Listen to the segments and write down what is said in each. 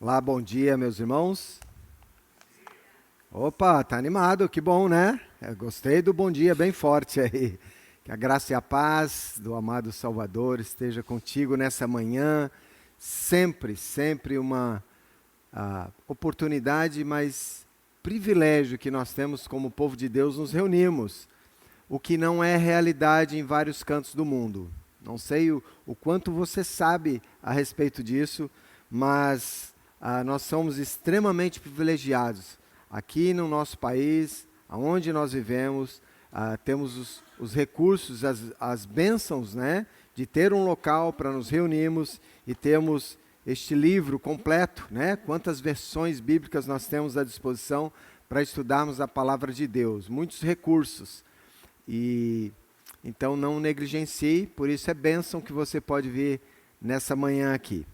Olá, bom dia, meus irmãos. Opa, tá animado, que bom, né? Eu gostei do bom dia bem forte aí. Que a graça e a paz do amado Salvador esteja contigo nessa manhã. Sempre uma oportunidade, mas privilégio que nós temos como povo de Deus nos reunirmos. O que não é realidade em vários cantos do mundo. Não sei o quanto você sabe a respeito disso, mas nós somos extremamente privilegiados. Aqui no nosso país, onde nós vivemos, temos os recursos, as bênçãos, né, de ter um local para nos reunirmos e temos este livro completo, né? Quantas versões bíblicas nós temos à disposição para estudarmos a palavra de Deus. Muitos recursos. E então não negligencie, por isso é bênção que você pode vir nessa manhã aqui.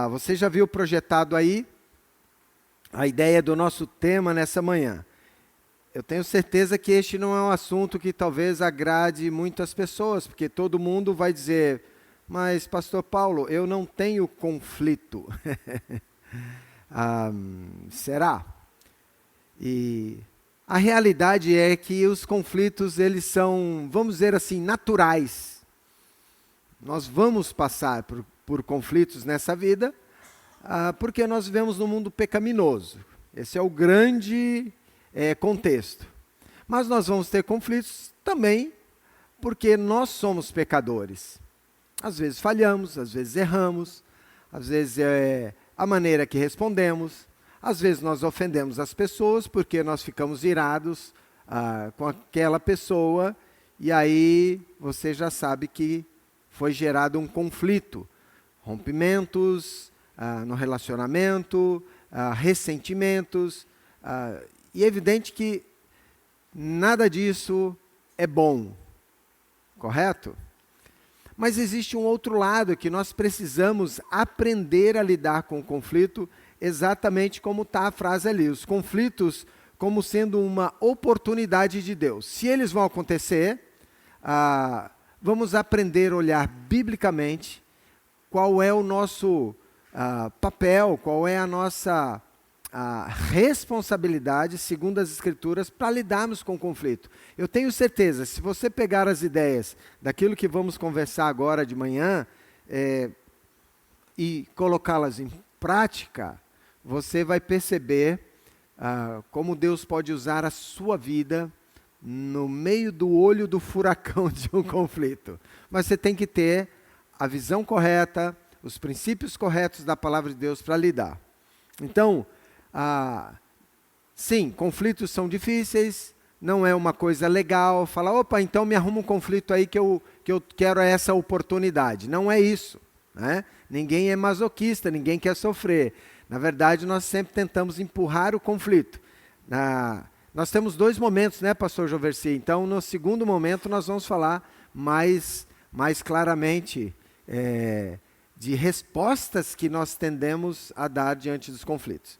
Você já viu projetado aí a ideia do nosso tema nessa manhã. Eu tenho certeza que este não é um assunto que talvez agrade muitas pessoas, porque todo mundo vai dizer, mas pastor Paulo, eu não tenho conflito. Será? E a realidade é que os conflitos, eles são, vamos dizer assim, naturais. Nós vamos passar por conflitos nessa vida, porque nós vivemos num mundo pecaminoso. Esse é o grande contexto. Mas nós vamos ter conflitos também, porque nós somos pecadores. Às vezes falhamos, às vezes erramos, às vezes é a maneira que respondemos. Às vezes nós ofendemos as pessoas porque nós ficamos irados com aquela pessoa e aí você já sabe que foi gerado um conflito, rompimentos no relacionamento, ressentimentos, e é evidente que nada disso é bom, correto? Mas existe um outro lado que nós precisamos aprender a lidar com o conflito, exatamente como está a frase ali, os conflitos como sendo uma oportunidade de Deus. Se eles vão acontecer, vamos aprender a olhar biblicamente qual é o nosso papel, qual é a nossa responsabilidade, segundo as Escrituras, para lidarmos com o conflito. Eu tenho certeza, se você pegar as ideias daquilo que vamos conversar agora de manhã e colocá-las em prática, você vai perceber como Deus pode usar a sua vida no meio do olho do furacão de um conflito. Mas você tem que ter a visão correta, os princípios corretos da palavra de Deus para lidar. Então, sim, conflitos são difíceis, não é uma coisa legal, falar, opa, então me arruma um conflito aí que eu quero essa oportunidade. Não é isso, né? Ninguém é masoquista, ninguém quer sofrer. Na verdade, nós sempre tentamos empurrar o conflito. Nós temos dois momentos, né, pastor Joverci? Então, no segundo momento, nós vamos falar mais claramente de respostas que nós tendemos a dar diante dos conflitos.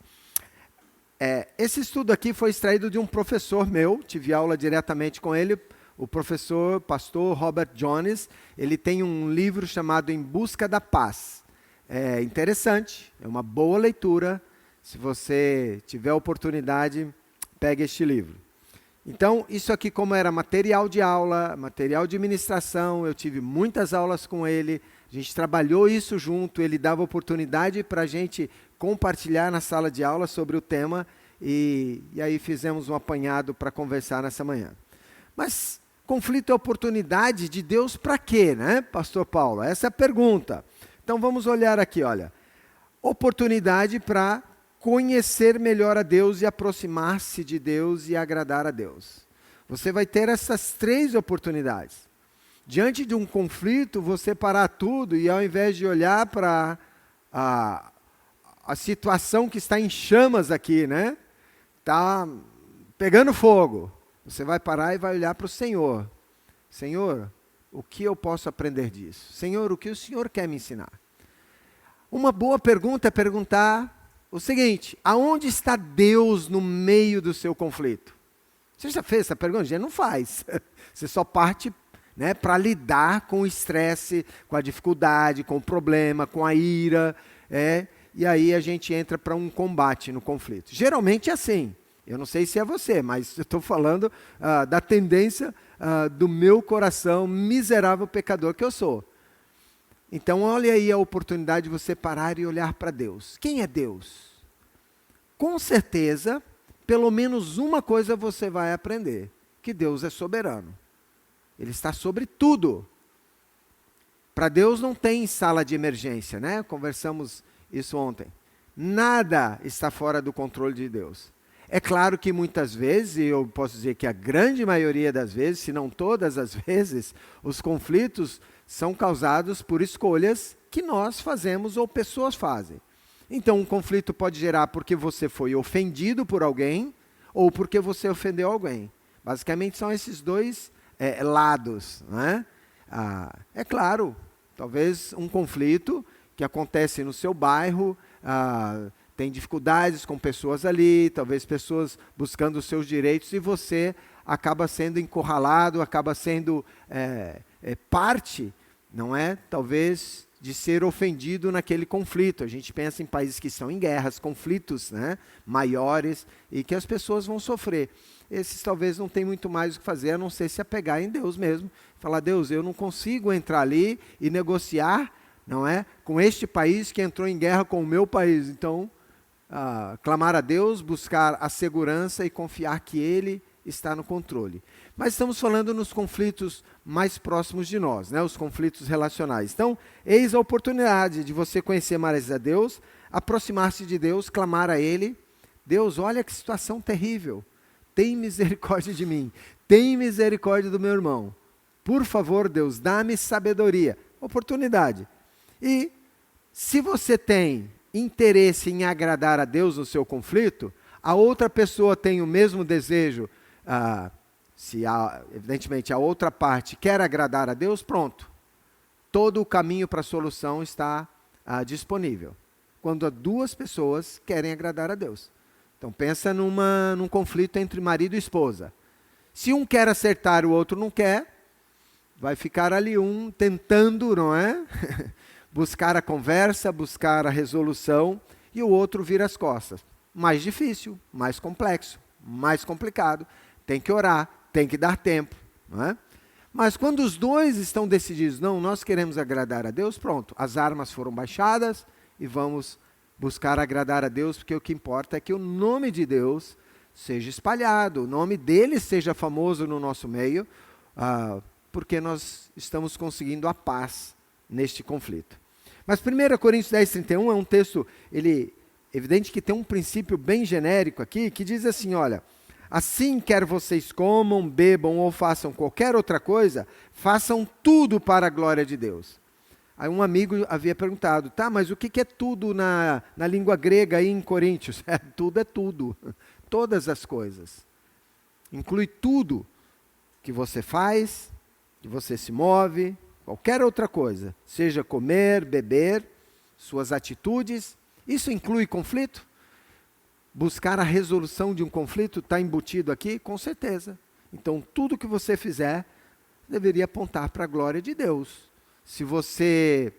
Esse estudo aqui foi extraído de um professor meu, tive aula diretamente com ele, o professor, pastor Robert Jones. Ele tem um livro chamado Em Busca da Paz. É interessante, é uma boa leitura. Se você tiver oportunidade, pegue este livro. Então, isso aqui como era material de aula, material de ministração, eu tive muitas aulas com ele, a gente trabalhou isso junto, ele dava oportunidade para a gente compartilhar na sala de aula sobre o tema, e aí fizemos um apanhado para conversar nessa manhã. Mas conflito é oportunidade de Deus para quê, né, pastor Paulo? Essa é a pergunta. Então vamos olhar aqui, olha. Oportunidade para conhecer melhor a Deus e aproximar-se de Deus e agradar a Deus. Você vai ter essas três oportunidades. Diante de um conflito, você parar tudo e ao invés de olhar para a situação que está em chamas aqui, né? Está pegando fogo. Você vai parar e vai olhar para o Senhor. Senhor, o que eu posso aprender disso? Senhor, o que o Senhor quer me ensinar? Uma boa pergunta é perguntar o seguinte: aonde está Deus no meio do seu conflito? Você já fez essa pergunta? Já não faz. Você só parte, né, para lidar com o estresse, com a dificuldade, com o problema, com a ira. e aí a gente entra para um combate no conflito. Geralmente é assim. Eu não sei se é você, mas eu estou falando da tendência do meu coração, miserável pecador que eu sou. Então, olha aí a oportunidade de você parar e olhar para Deus. Quem é Deus? Com certeza, pelo menos uma coisa você vai aprender, que Deus é soberano. Ele está sobre tudo. Para Deus não tem sala de emergência, né? Conversamos isso ontem. Nada está fora do controle de Deus. É claro que muitas vezes, e eu posso dizer que a grande maioria das vezes, se não todas as vezes, os conflitos são causados por escolhas que nós fazemos ou pessoas fazem. Então, um conflito pode gerar porque você foi ofendido por alguém ou porque você ofendeu alguém. Basicamente, são esses dois lados, né? É claro, talvez um conflito que acontece no seu bairro, tem dificuldades com pessoas ali, talvez pessoas buscando os seus direitos, e você acaba sendo encurralado, acaba sendo parte, não é? Talvez de ser ofendido naquele conflito. A gente pensa em países que estão em guerras, conflitos, né, maiores, e que as pessoas vão sofrer. Esses talvez não tem muito mais o que fazer, a não ser se apegar em Deus mesmo. Falar, Deus, eu não consigo entrar ali e negociar, não é, com este país que entrou em guerra com o meu país. Então, clamar a Deus, buscar a segurança e confiar que Ele está no controle. Mas estamos falando nos conflitos mais próximos de nós, né? Os conflitos relacionais. Então, eis a oportunidade de você conhecer mais a Deus, aproximar-se de Deus, clamar a Ele. Deus, olha que situação terrível. Tem misericórdia de mim. Tem misericórdia do meu irmão. Por favor, Deus, dá-me sabedoria. Oportunidade. E se você tem interesse em agradar a Deus no seu conflito, a outra pessoa tem o mesmo desejo, evidentemente a outra parte quer agradar a Deus, pronto. Todo o caminho para a solução está disponível. Quando duas pessoas querem agradar a Deus. Então pensa num conflito entre marido e esposa. Se um quer acertar e o outro não quer, vai ficar ali um tentando, não é? Buscar a conversa, buscar a resolução, e o outro vira as costas. Mais difícil, mais complexo, mais complicado. Tem que orar, tem que dar tempo, não é? Mas quando os dois estão decididos, não, nós queremos agradar a Deus, pronto, as armas foram baixadas e vamos buscar agradar a Deus, porque o que importa é que o nome de Deus seja espalhado, o nome dele seja famoso no nosso meio, porque nós estamos conseguindo a paz neste conflito. Mas 1 Coríntios 10:31 é um texto, evidente que tem um princípio bem genérico aqui, que diz assim, olha, assim quer vocês comam, bebam ou façam qualquer outra coisa, façam tudo para a glória de Deus. Aí um amigo havia perguntado, tá, mas o que é tudo na língua grega aí em Coríntios? Tudo é tudo, todas as coisas. Inclui tudo que você faz, que você se move, qualquer outra coisa, seja comer, beber, suas atitudes. Isso inclui conflito? Buscar a resolução de um conflito está embutido aqui? Com certeza. Então, tudo que você fizer deveria apontar para a glória de Deus. Se você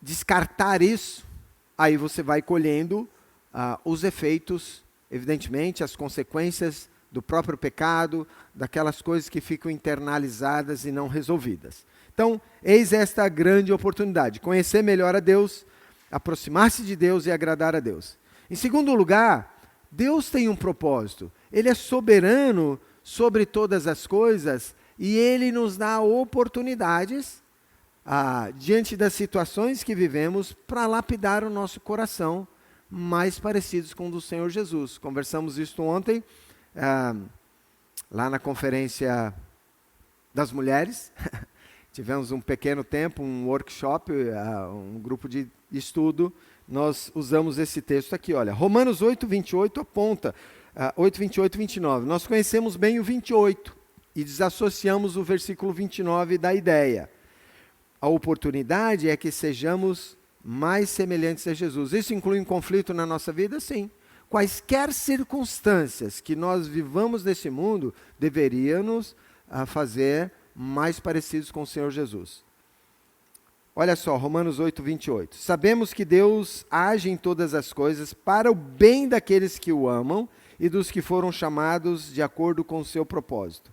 descartar isso, aí você vai colhendo os efeitos, evidentemente, as consequências do próprio pecado, daquelas coisas que ficam internalizadas e não resolvidas. Então, eis esta grande oportunidade, conhecer melhor a Deus, aproximar-se de Deus e agradar a Deus. Em segundo lugar, Deus tem um propósito. Ele é soberano sobre todas as coisas e Ele nos dá oportunidades, diante das situações que vivemos, para lapidar o nosso coração mais parecidos com o do Senhor Jesus. Conversamos isso ontem, lá na conferência das mulheres. Tivemos um pequeno tempo, um workshop, um grupo de estudo. Nós usamos esse texto aqui, olha, Romanos 8:28 aponta, 8:28 e 29. Nós conhecemos bem o 28 e desassociamos o versículo 29 da ideia. A oportunidade é que sejamos mais semelhantes a Jesus. Isso inclui um conflito na nossa vida? Sim. Quaisquer circunstâncias que nós vivamos nesse mundo deveriam nos fazer mais parecidos com o Senhor Jesus. Olha só, Romanos 8, 28. Sabemos que Deus age em todas as coisas para o bem daqueles que o amam e dos que foram chamados de acordo com o seu propósito.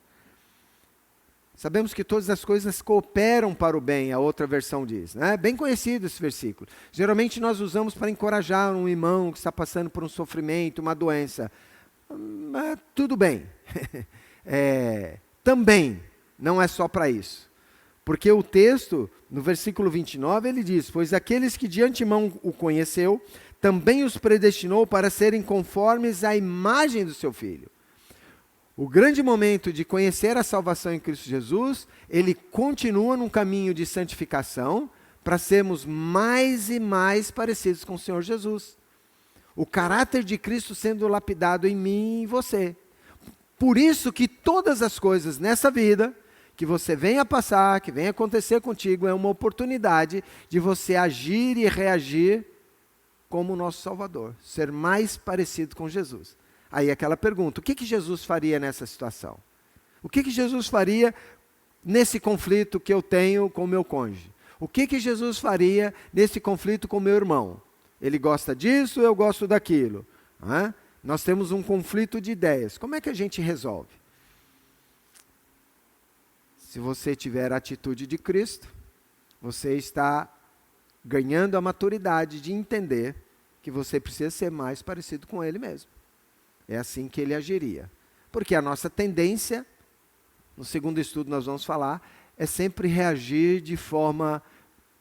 Sabemos que todas as coisas cooperam para o bem, a outra versão diz. Né? Bem conhecido esse versículo. Geralmente nós usamos para encorajar um irmão que está passando por um sofrimento, uma doença. Mas tudo bem. Também não é só para isso. Porque o texto, no versículo 29, ele diz: pois aqueles que de antemão o conheceu, também os predestinou para serem conformes à imagem do seu Filho. O grande momento de conhecer a salvação em Cristo Jesus, ele continua num caminho de santificação para sermos mais e mais parecidos com o Senhor Jesus. O caráter de Cristo sendo lapidado em mim e em você. Por isso que todas as coisas nessa vida que você venha passar, que venha acontecer contigo, é uma oportunidade de você agir e reagir como o nosso Salvador, ser mais parecido com Jesus. Aí aquela pergunta, o que Jesus faria nessa situação? O que Jesus faria nesse conflito que eu tenho com o meu cônjuge? O que Jesus faria nesse conflito com o meu irmão? Ele gosta disso, eu gosto daquilo. Nós temos um conflito de ideias. Como é que a gente resolve? Se você tiver a atitude de Cristo, você está ganhando a maturidade de entender que você precisa ser mais parecido com Ele mesmo. É assim que Ele agiria. Porque a nossa tendência, no segundo estudo nós vamos falar, é sempre reagir de forma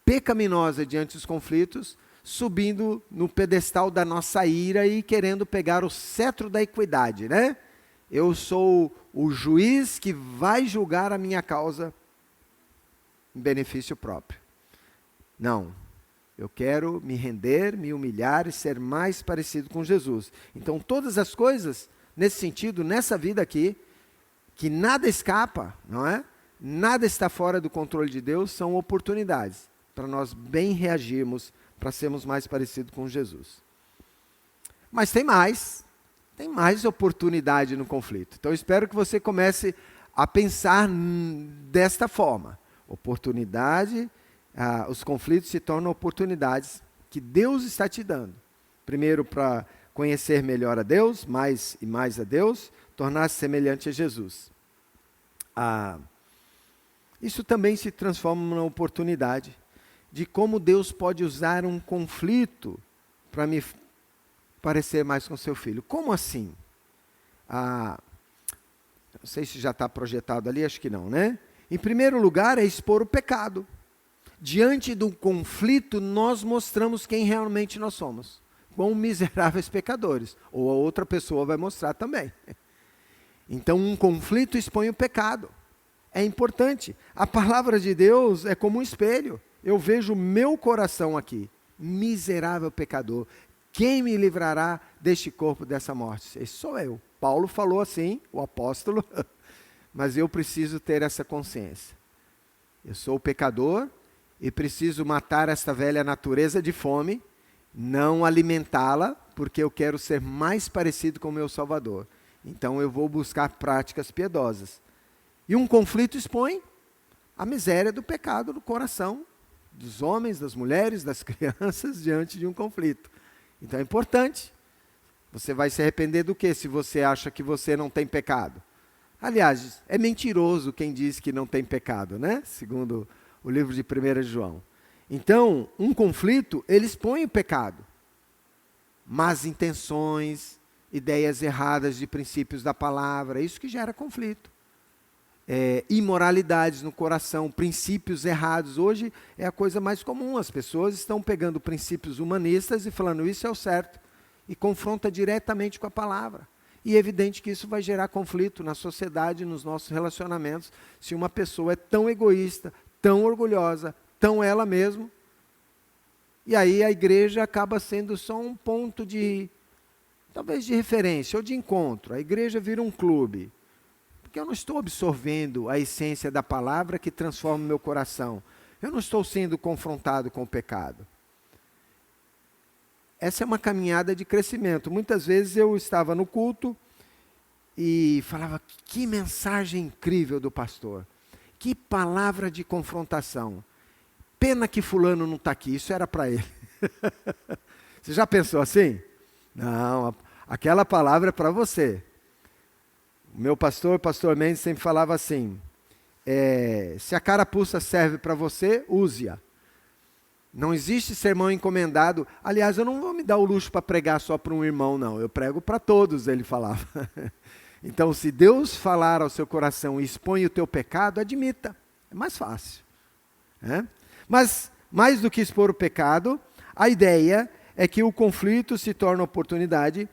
pecaminosa diante dos conflitos, subindo no pedestal da nossa ira e querendo pegar o cetro da equidade, né? Eu sou o juiz que vai julgar a minha causa em benefício próprio. Não. Eu quero me render, me humilhar e ser mais parecido com Jesus. Então, todas as coisas, nesse sentido, nessa vida aqui, que nada escapa, não é? Nada está fora do controle de Deus, são oportunidades para nós bem reagirmos, para sermos mais parecidos com Jesus. Mas tem mais oportunidade no conflito. Então, eu espero que você comece a pensar desta forma. Oportunidade. Os conflitos se tornam oportunidades que Deus está te dando. Primeiro, para conhecer melhor a Deus, mais e mais a Deus, tornar-se semelhante a Jesus. Isso também se transforma numa oportunidade de como Deus pode usar um conflito para me parecer mais com seu Filho. Como assim? Não sei se já está projetado ali, acho que não, né? Em primeiro lugar, é expor o pecado. Diante do conflito, nós mostramos quem realmente nós somos. Quão miseráveis pecadores. Ou a outra pessoa vai mostrar também. Então, um conflito expõe o pecado. É importante. A palavra de Deus é como um espelho. Eu vejo o meu coração aqui. Miserável pecador. Quem me livrará deste corpo, dessa morte? Esse sou eu. Paulo falou assim, o apóstolo. Mas eu preciso ter essa consciência. Eu sou o pecador. E preciso matar esta velha natureza de fome, não alimentá-la, porque eu quero ser mais parecido com o meu Salvador. Então eu vou buscar práticas piedosas. E um conflito expõe a miséria do pecado no coração dos homens, das mulheres, das crianças, diante de um conflito. Então é importante. Você vai se arrepender do quê se você acha que você não tem pecado? Aliás, é mentiroso quem diz que não tem pecado, né? Segundo o livro de 1 João. Então, um conflito, ele expõe o pecado. Más intenções, ideias erradas de princípios da palavra, isso que gera conflito. Imoralidades no coração, princípios errados. Hoje é a coisa mais comum, as pessoas estão pegando princípios humanistas e falando isso é o certo. E confronta diretamente com a palavra. E é evidente que isso vai gerar conflito na sociedade, nos nossos relacionamentos, se uma pessoa é tão egoísta, tão orgulhosa, tão ela mesma. E aí a igreja acaba sendo só um ponto de, talvez de referência ou de encontro. A igreja vira um clube. Porque eu não estou absorvendo a essência da palavra que transforma o meu coração. Eu não estou sendo confrontado com o pecado. Essa é uma caminhada de crescimento. Muitas vezes eu estava no culto e falava, que mensagem incrível do pastor. Que palavra de confrontação. Pena que fulano não está aqui, isso era para ele. Você já pensou assim? Não, aquela palavra é para você. O meu pastor Mendes, sempre falava assim, se a carapuça serve para você, use-a. Não existe sermão encomendado. Aliás, eu não vou me dar o luxo para pregar só para um irmão, não. Eu prego para todos, ele falava. Então, se Deus falar ao seu coração e expõe o teu pecado, admita. É mais fácil. Mas, mais do que expor o pecado, a ideia é que o conflito se torna oportunidade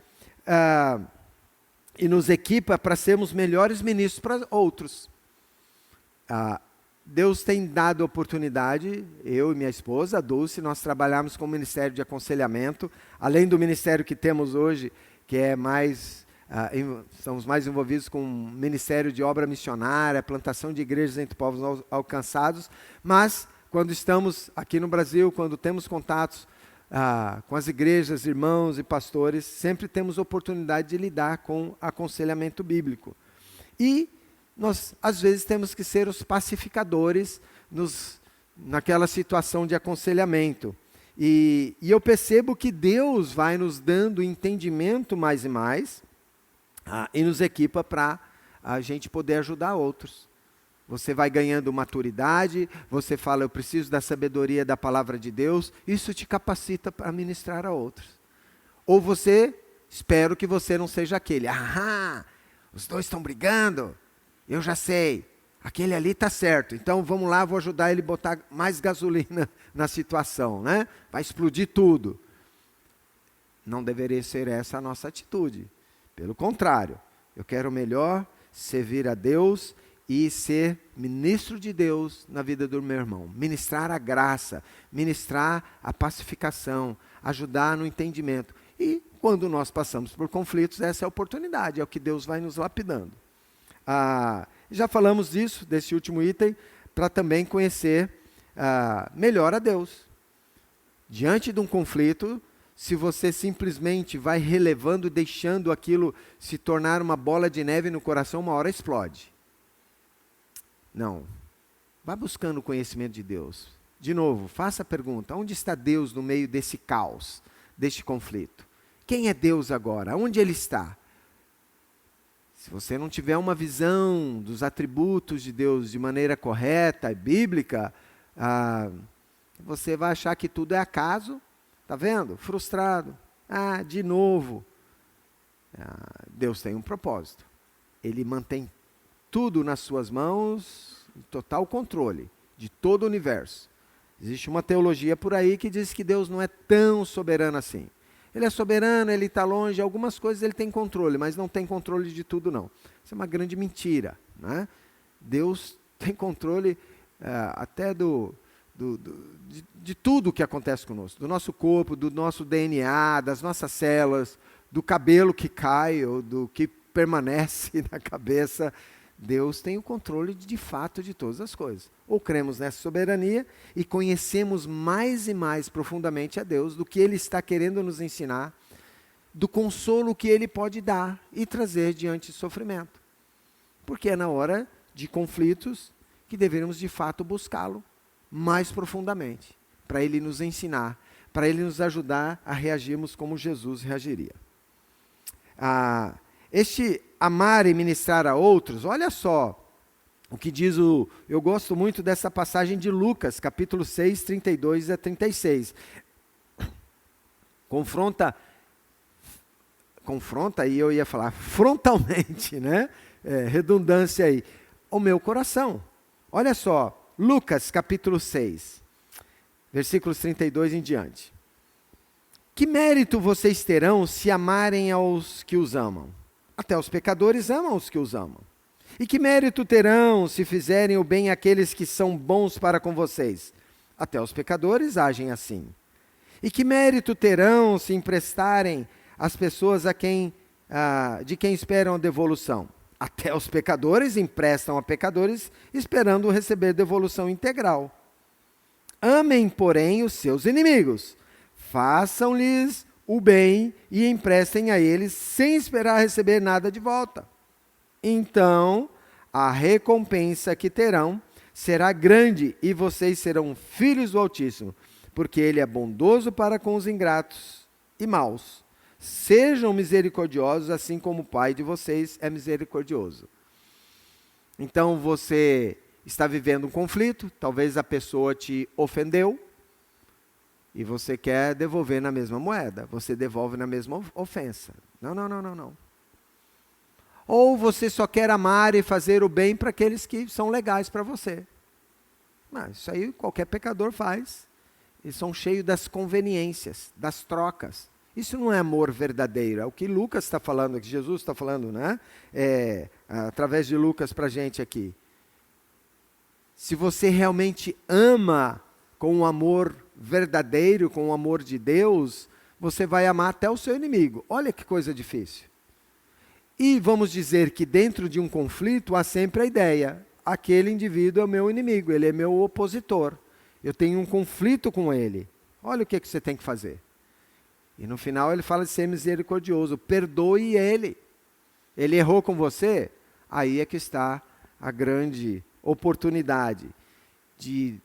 e nos equipa para sermos melhores ministros para outros. Deus tem dado oportunidade, eu e minha esposa, a Dulce, nós trabalhamos com o Ministério de Aconselhamento, além do ministério que temos hoje, que é mais, estamos mais envolvidos com o Ministério de Obra Missionária, plantação de igrejas entre povos alcançados, mas quando estamos aqui no Brasil, quando temos contatos com as igrejas, irmãos e pastores, sempre temos oportunidade de lidar com aconselhamento bíblico. E nós, às vezes, temos que ser os pacificadores naquela situação de aconselhamento. E eu percebo que Deus vai nos dando entendimento mais e mais e nos equipa para a gente poder ajudar outros. Você vai ganhando maturidade, você fala, eu preciso da sabedoria da palavra de Deus, isso te capacita para ministrar a outros. Ou você, espero que você não seja aquele, os dois estão brigando, eu já sei, aquele ali está certo, então vamos lá, vou ajudar ele a botar mais gasolina na situação, né? Vai explodir tudo. Não deveria ser essa a nossa atitude. Pelo contrário, eu quero melhor servir a Deus e ser ministro de Deus na vida do meu irmão. Ministrar a graça, ministrar a pacificação, ajudar no entendimento. E quando nós passamos por conflitos, essa é a oportunidade, é o que Deus vai nos lapidando. Já falamos disso, desse último item, para também conhecer melhor a Deus. Diante de um conflito, se você simplesmente vai relevando, deixando aquilo se tornar uma bola de neve no coração, uma hora explode. Não. Vá buscando o conhecimento de Deus. De novo, faça a pergunta, onde está Deus no meio desse caos, deste conflito? Quem é Deus agora? Onde Ele está? Se você não tiver uma visão dos atributos de Deus de maneira correta e bíblica, você vai achar que tudo é acaso, está vendo? Frustrado. De novo. Deus tem um propósito. Ele mantém tudo nas suas mãos, em total controle de todo o universo. Existe uma teologia por aí que diz que Deus não é tão soberano assim. Ele é soberano, ele está longe, algumas coisas ele tem controle, mas não tem controle de tudo não. Isso é uma grande mentira. Né? Deus tem controle até de tudo que acontece conosco, do nosso corpo, do nosso DNA, das nossas células, do cabelo que cai ou do que permanece na cabeça. Deus tem o controle de fato de todas as coisas. Ou cremos nessa soberania e conhecemos mais e mais profundamente a Deus do que Ele está querendo nos ensinar, do consolo que Ele pode dar e trazer diante do sofrimento. Porque é na hora de conflitos que devemos de fato buscá-lo mais profundamente, para Ele nos ensinar, para Ele nos ajudar a reagirmos como Jesus reagiria. Este amar e ministrar a outros, olha só o que diz eu gosto muito dessa passagem de Lucas, capítulo 6, 32 a 36. Confronta, e eu ia falar frontalmente, né? Redundância aí, o meu coração. Olha só, Lucas, capítulo 6, versículos 32 em diante. Que mérito vocês terão se amarem aos que os amam? Até os pecadores amam os que os amam. E que mérito terão se fizerem o bem àqueles que são bons para com vocês? Até os pecadores agem assim. E que mérito terão se emprestarem às pessoas de quem esperam a devolução? Até os pecadores emprestam a pecadores esperando receber devolução integral. Amem, porém, os seus inimigos. Façam-lhes o bem e emprestem a eles sem esperar receber nada de volta. Então, a recompensa que terão será grande e vocês serão filhos do Altíssimo, porque Ele é bondoso para com os ingratos e maus. Sejam misericordiosos, assim como o Pai de vocês é misericordioso. Então você está vivendo um conflito, talvez a pessoa te ofendeu, e você quer devolver na mesma moeda, você devolve na mesma ofensa. Não. Ou você só quer amar e fazer o bem para aqueles que são legais para você. Isso aí qualquer pecador faz. Eles são cheios das conveniências, das trocas. Isso não é amor verdadeiro, é o que Lucas está falando, que Jesus está falando, né? Através de Lucas para a gente aqui. Se você realmente ama com um amor verdadeiro, com o amor de Deus, você vai amar até o seu inimigo. Olha que coisa difícil. E vamos dizer que dentro de um conflito há sempre a ideia, aquele indivíduo é o meu inimigo, ele é meu opositor. Eu tenho um conflito com ele. Olha o que você tem que fazer. E no final ele fala de ser misericordioso. Perdoe ele. Ele errou com você? Aí é que está a grande oportunidade de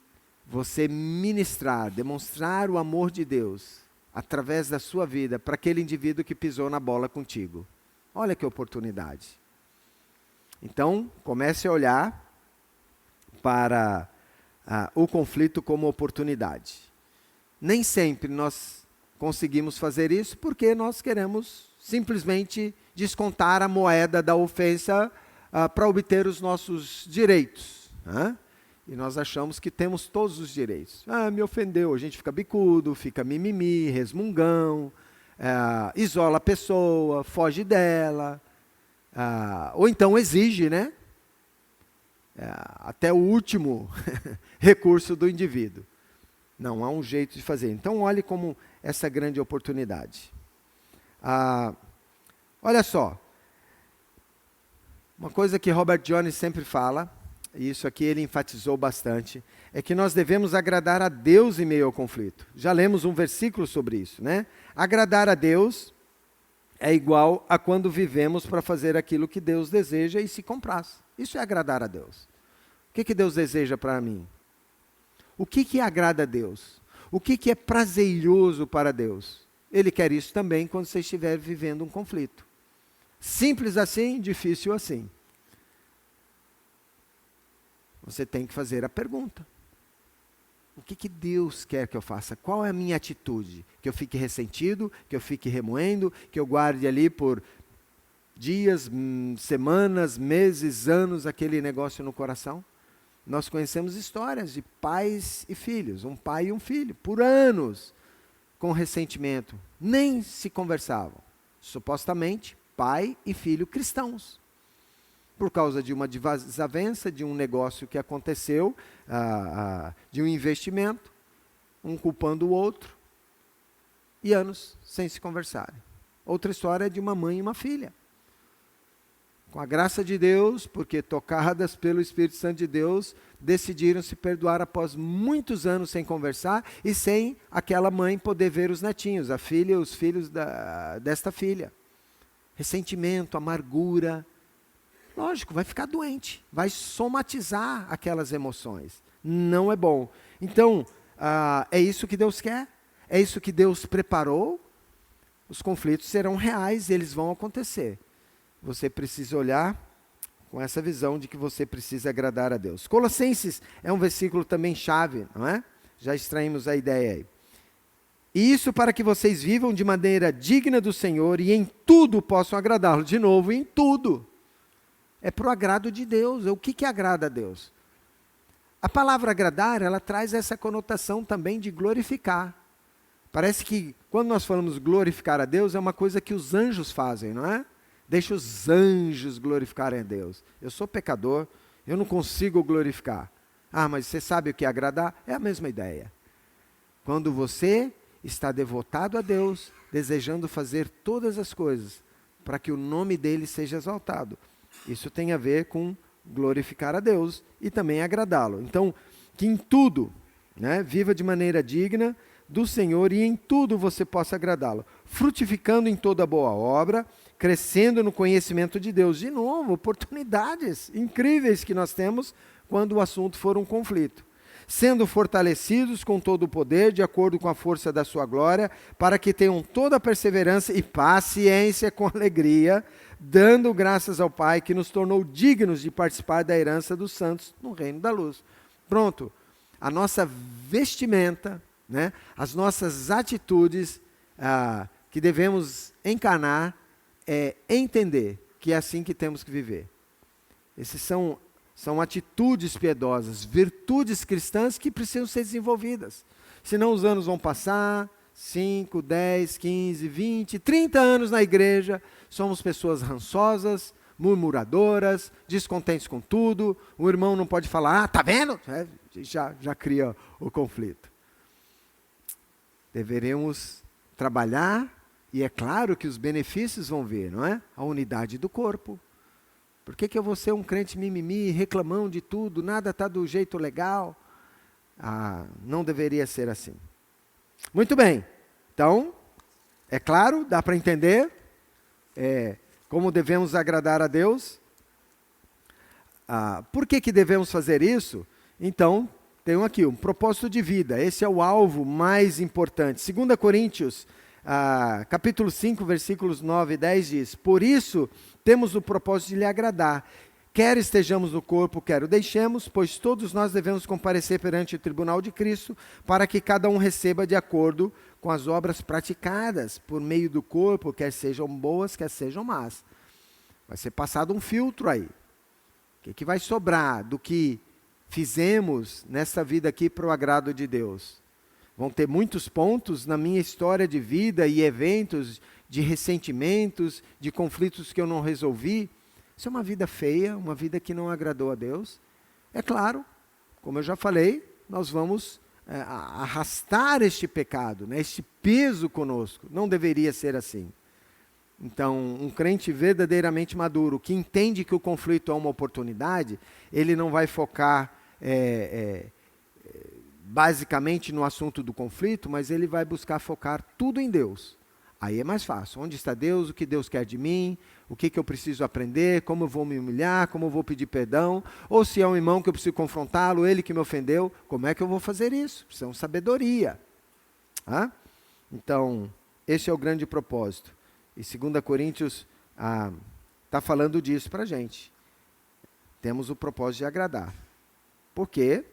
você ministrar, demonstrar o amor de Deus através da sua vida para aquele indivíduo que pisou na bola contigo. Olha que oportunidade. Então, comece a olhar para o conflito como oportunidade. Nem sempre nós conseguimos fazer isso porque nós queremos simplesmente descontar a moeda da ofensa para obter os nossos direitos. E nós achamos que temos todos os direitos. Me ofendeu, a gente fica bicudo, fica mimimi, resmungão, isola a pessoa, foge dela, ou então exige, né? Até o último recurso do indivíduo. Não, há um jeito de fazer. Então, olhe como essa grande oportunidade. Olha só, uma coisa que Robert Jones sempre fala, e isso aqui ele enfatizou bastante, é que nós devemos agradar a Deus em meio ao conflito. Já lemos um versículo sobre isso, né? Agradar a Deus é igual a quando vivemos para fazer aquilo que Deus deseja e se compraz. Isso é agradar a Deus. O que Deus deseja para mim? O que agrada a Deus? O que é prazeroso para Deus? Ele quer isso também quando você estiver vivendo um conflito. Simples assim, difícil assim. Você tem que fazer a pergunta. O que Deus quer que eu faça? Qual é a minha atitude? Que eu fique ressentido, que eu fique remoendo, que eu guarde ali por dias, semanas, meses, anos, aquele negócio no coração? Nós conhecemos histórias de pais e filhos, um pai e um filho, por anos, com ressentimento. Nem se conversavam. Supostamente, pai e filho cristãos. Por causa de uma desavença, de um negócio que aconteceu, de um investimento, um culpando o outro, e anos sem se conversarem. Outra história é de uma mãe e uma filha. Com a graça de Deus, porque tocadas pelo Espírito Santo de Deus, decidiram se perdoar após muitos anos sem conversar e sem aquela mãe poder ver os netinhos, a filha e os filhos desta filha. Ressentimento, amargura. Lógico, vai ficar doente, vai somatizar aquelas emoções. Não é bom. Então, é isso que Deus quer, é isso que Deus preparou. Os conflitos serão reais, eles vão acontecer. Você precisa olhar com essa visão de que você precisa agradar a Deus. Colossenses é um versículo também chave, não é? Já extraímos a ideia aí. E isso para que vocês vivam de maneira digna do Senhor e em tudo possam agradá-lo. De novo, em tudo. É para o agrado de Deus. O que agrada a Deus? A palavra agradar, ela traz essa conotação também de glorificar. Parece que quando nós falamos glorificar a Deus, é uma coisa que os anjos fazem, não é? Deixa os anjos glorificarem a Deus. Eu sou pecador, eu não consigo glorificar. Mas você sabe o que é agradar? É a mesma ideia. Quando você está devotado a Deus, desejando fazer todas as coisas para que o nome dele seja exaltado. Isso tem a ver com glorificar a Deus e também agradá-lo. Então, que em tudo, né, viva de maneira digna do Senhor e em tudo você possa agradá-lo, frutificando em toda boa obra, crescendo no conhecimento de Deus. De novo, oportunidades incríveis que nós temos quando o assunto for um conflito. Sendo fortalecidos com todo o poder, de acordo com a força da sua glória, para que tenham toda a perseverança e paciência com alegria, dando graças ao Pai que nos tornou dignos de participar da herança dos santos no reino da luz. Pronto, a nossa vestimenta, né, as nossas atitudes que devemos encarnar é entender que é assim que temos que viver. Esses são atitudes piedosas, virtudes cristãs que precisam ser desenvolvidas. Senão os anos vão passar, 5, 10, 15, 20, 30 anos na igreja, somos pessoas rançosas, murmuradoras, descontentes com tudo, o irmão não pode falar, tá vendo? Já cria o conflito. Deveremos trabalhar, e é claro que os benefícios vão vir, não é? A unidade do corpo. Por que eu vou ser um crente mimimi, reclamão de tudo, nada está do jeito legal? Não deveria ser assim. Muito bem, então, é claro, dá para entender como devemos agradar a Deus. Por que devemos fazer isso? Então, tenho aqui um propósito de vida, esse é o alvo mais importante. 2 Coríntios, capítulo 5, versículos 9 e 10 diz: por isso temos o propósito de lhe agradar, quer estejamos no corpo, quer o deixemos, pois todos nós devemos comparecer perante o tribunal de Cristo, para que cada um receba de acordo com as obras praticadas por meio do corpo, quer sejam boas, quer sejam más. Vai ser passado um filtro aí. O que vai sobrar do que fizemos nessa vida aqui para o agrado de Deus? Vão ter muitos pontos na minha história de vida e eventos de ressentimentos, de conflitos que eu não resolvi. Isso é uma vida feia, uma vida que não agradou a Deus. É claro, como eu já falei, nós vamos arrastar este pecado, né, este peso conosco. Não deveria ser assim. Então, um crente verdadeiramente maduro, que entende que o conflito é uma oportunidade, ele não vai focar basicamente no assunto do conflito, mas ele vai buscar focar tudo em Deus. Aí é mais fácil. Onde está Deus? O que Deus quer de mim? O que eu preciso aprender? Como eu vou me humilhar? Como eu vou pedir perdão? Ou se é um irmão que eu preciso confrontá-lo, ele que me ofendeu, como é que eu vou fazer isso? Precisa de sabedoria. Então, esse é o grande propósito. E 2 Coríntios está falando disso para a gente. Temos o propósito de agradar. Porque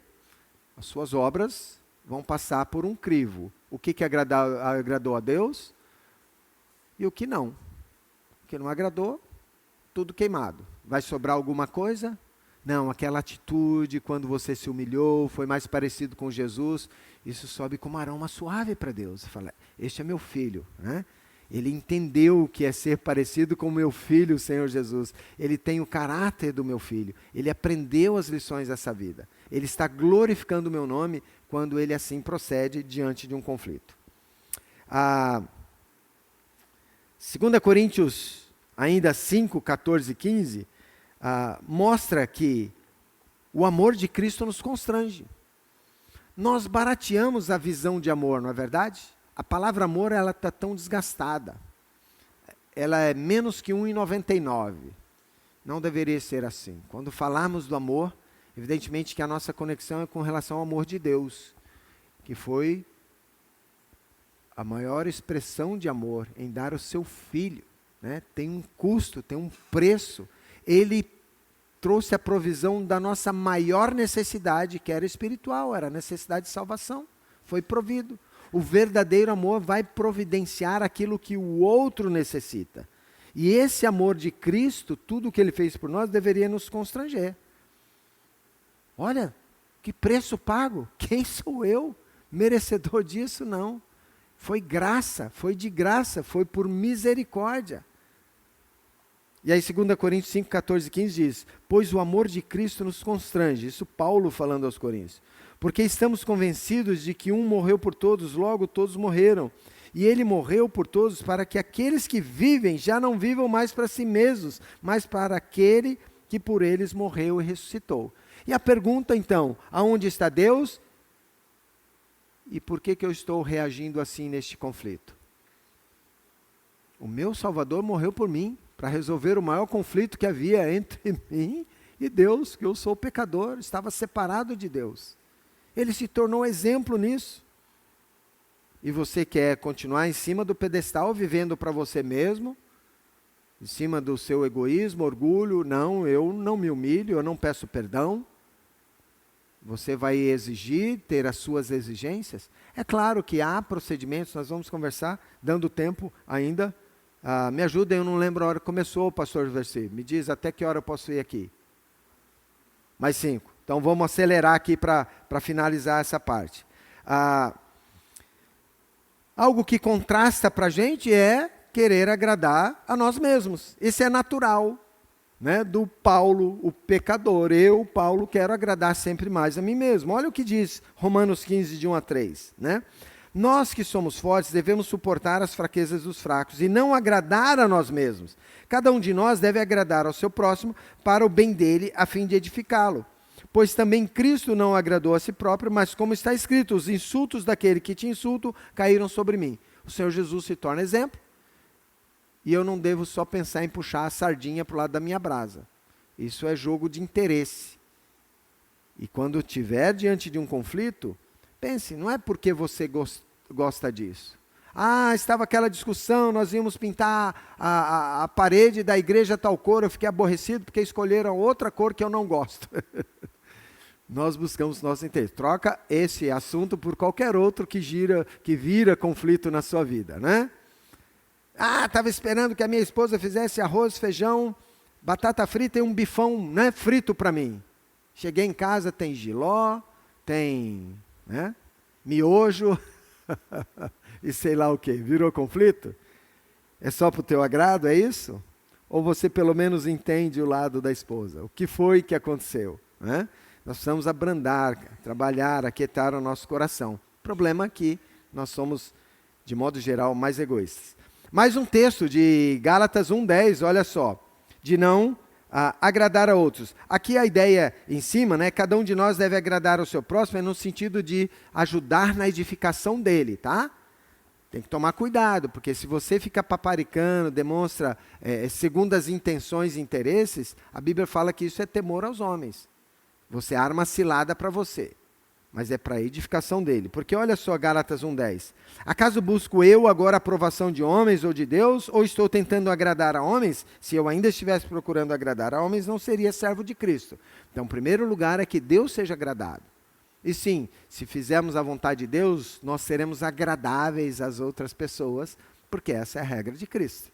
as suas obras vão passar por um crivo. O que agradou a Deus e o que não. O que não agradou, tudo queimado. Vai sobrar alguma coisa? Não, aquela atitude, quando você se humilhou, foi mais parecido com Jesus, isso sobe como aroma suave para Deus. Você fala, este é meu filho, né? Ele entendeu o que é ser parecido com o meu filho, o Senhor Jesus. Ele tem o caráter do meu filho. Ele aprendeu as lições dessa vida. Ele está glorificando o meu nome quando ele assim procede diante de um conflito. 2 Coríntios, ainda 5, 14 e 15, mostra que o amor de Cristo nos constrange. Nós barateamos a visão de amor, não é verdade? A palavra amor, ela está tão desgastada. Ela é menos que 1,99. Não deveria ser assim. Quando falarmos do amor, evidentemente que a nossa conexão é com relação ao amor de Deus, que foi a maior expressão de amor em dar o seu filho. Né? Tem um custo, tem um preço. Ele trouxe a provisão da nossa maior necessidade, que era espiritual, era a necessidade de salvação. Foi provido. O verdadeiro amor vai providenciar aquilo que o outro necessita. E esse amor de Cristo, tudo o que ele fez por nós, deveria nos constranger. Olha, que preço pago. Quem sou eu? Merecedor disso? Não. Foi graça, foi de graça, foi por misericórdia. E aí 2 Coríntios 5, 14 e 15 diz, pois o amor de Cristo nos constrange. Isso Paulo falando aos Coríntios. Porque estamos convencidos de que um morreu por todos, logo todos morreram. E ele morreu por todos para que aqueles que vivem já não vivam mais para si mesmos, mas para aquele que por eles morreu e ressuscitou. E a pergunta então, aonde está Deus? E por que eu estou reagindo assim neste conflito? O meu Salvador morreu por mim, para resolver o maior conflito que havia entre mim e Deus, que eu sou pecador, estava separado de Deus. Ele se tornou exemplo nisso. E você quer continuar em cima do pedestal, vivendo para você mesmo, em cima do seu egoísmo, orgulho? Não, eu não me humilho, eu não peço perdão. Você vai exigir, ter as suas exigências? É claro que há procedimentos, nós vamos conversar, dando tempo ainda. Me ajudem, eu não lembro a hora que começou, pastor Versi. Me diz até que hora eu posso ir aqui. Mais 5. Então vamos acelerar aqui para finalizar essa parte. Algo que contrasta para a gente é querer agradar a nós mesmos. Isso é natural, né, do Paulo, o pecador. Eu, Paulo, quero agradar sempre mais a mim mesmo. Olha o que diz Romanos 15, de 1 a 3. Né? Nós que somos fortes devemos suportar as fraquezas dos fracos e não agradar a nós mesmos. Cada um de nós deve agradar ao seu próximo para o bem dele, a fim de edificá-lo. Pois também Cristo não agradou a si próprio, mas como está escrito, os insultos daquele que te insultam caíram sobre mim. O Senhor Jesus se torna exemplo. E eu não devo só pensar em puxar a sardinha para o lado da minha brasa. Isso é jogo de interesse. E quando estiver diante de um conflito, pense, não é porque você gosta disso. Estava aquela discussão, nós íamos pintar a parede da igreja tal cor, eu fiquei aborrecido porque escolheram outra cor que eu não gosto. Nós buscamos nosso interesse. Troca esse assunto por qualquer outro que vira conflito na sua vida, né? Estava esperando que a minha esposa fizesse arroz, feijão, batata frita e um bifão, né, frito para mim. Cheguei em casa, tem jiló, tem, né, miojo e sei lá o que. Virou conflito? É só para o teu agrado, é isso? Ou você pelo menos entende o lado da esposa? O que foi que aconteceu? Né? Nós precisamos abrandar, trabalhar, aquietar o nosso coração. O problema é que nós somos, de modo geral, mais egoístas. Mais um texto de Gálatas 1:10, olha só, de não agradar a outros. Aqui a ideia em cima, né, cada um de nós deve agradar ao seu próximo, é no sentido de ajudar na edificação dele, tá? Tem que tomar cuidado, porque se você fica paparicando, demonstra segundas intenções e interesses, a Bíblia fala que isso é temor aos homens. Você arma cilada para você. Mas é para a edificação dele. Porque olha só Gálatas 1:10. Acaso busco eu agora a aprovação de homens ou de Deus? Ou estou tentando agradar a homens? Se eu ainda estivesse procurando agradar a homens, não seria servo de Cristo. Então, o primeiro lugar é que Deus seja agradado. E sim, se fizermos a vontade de Deus, nós seremos agradáveis às outras pessoas, porque essa é a regra de Cristo.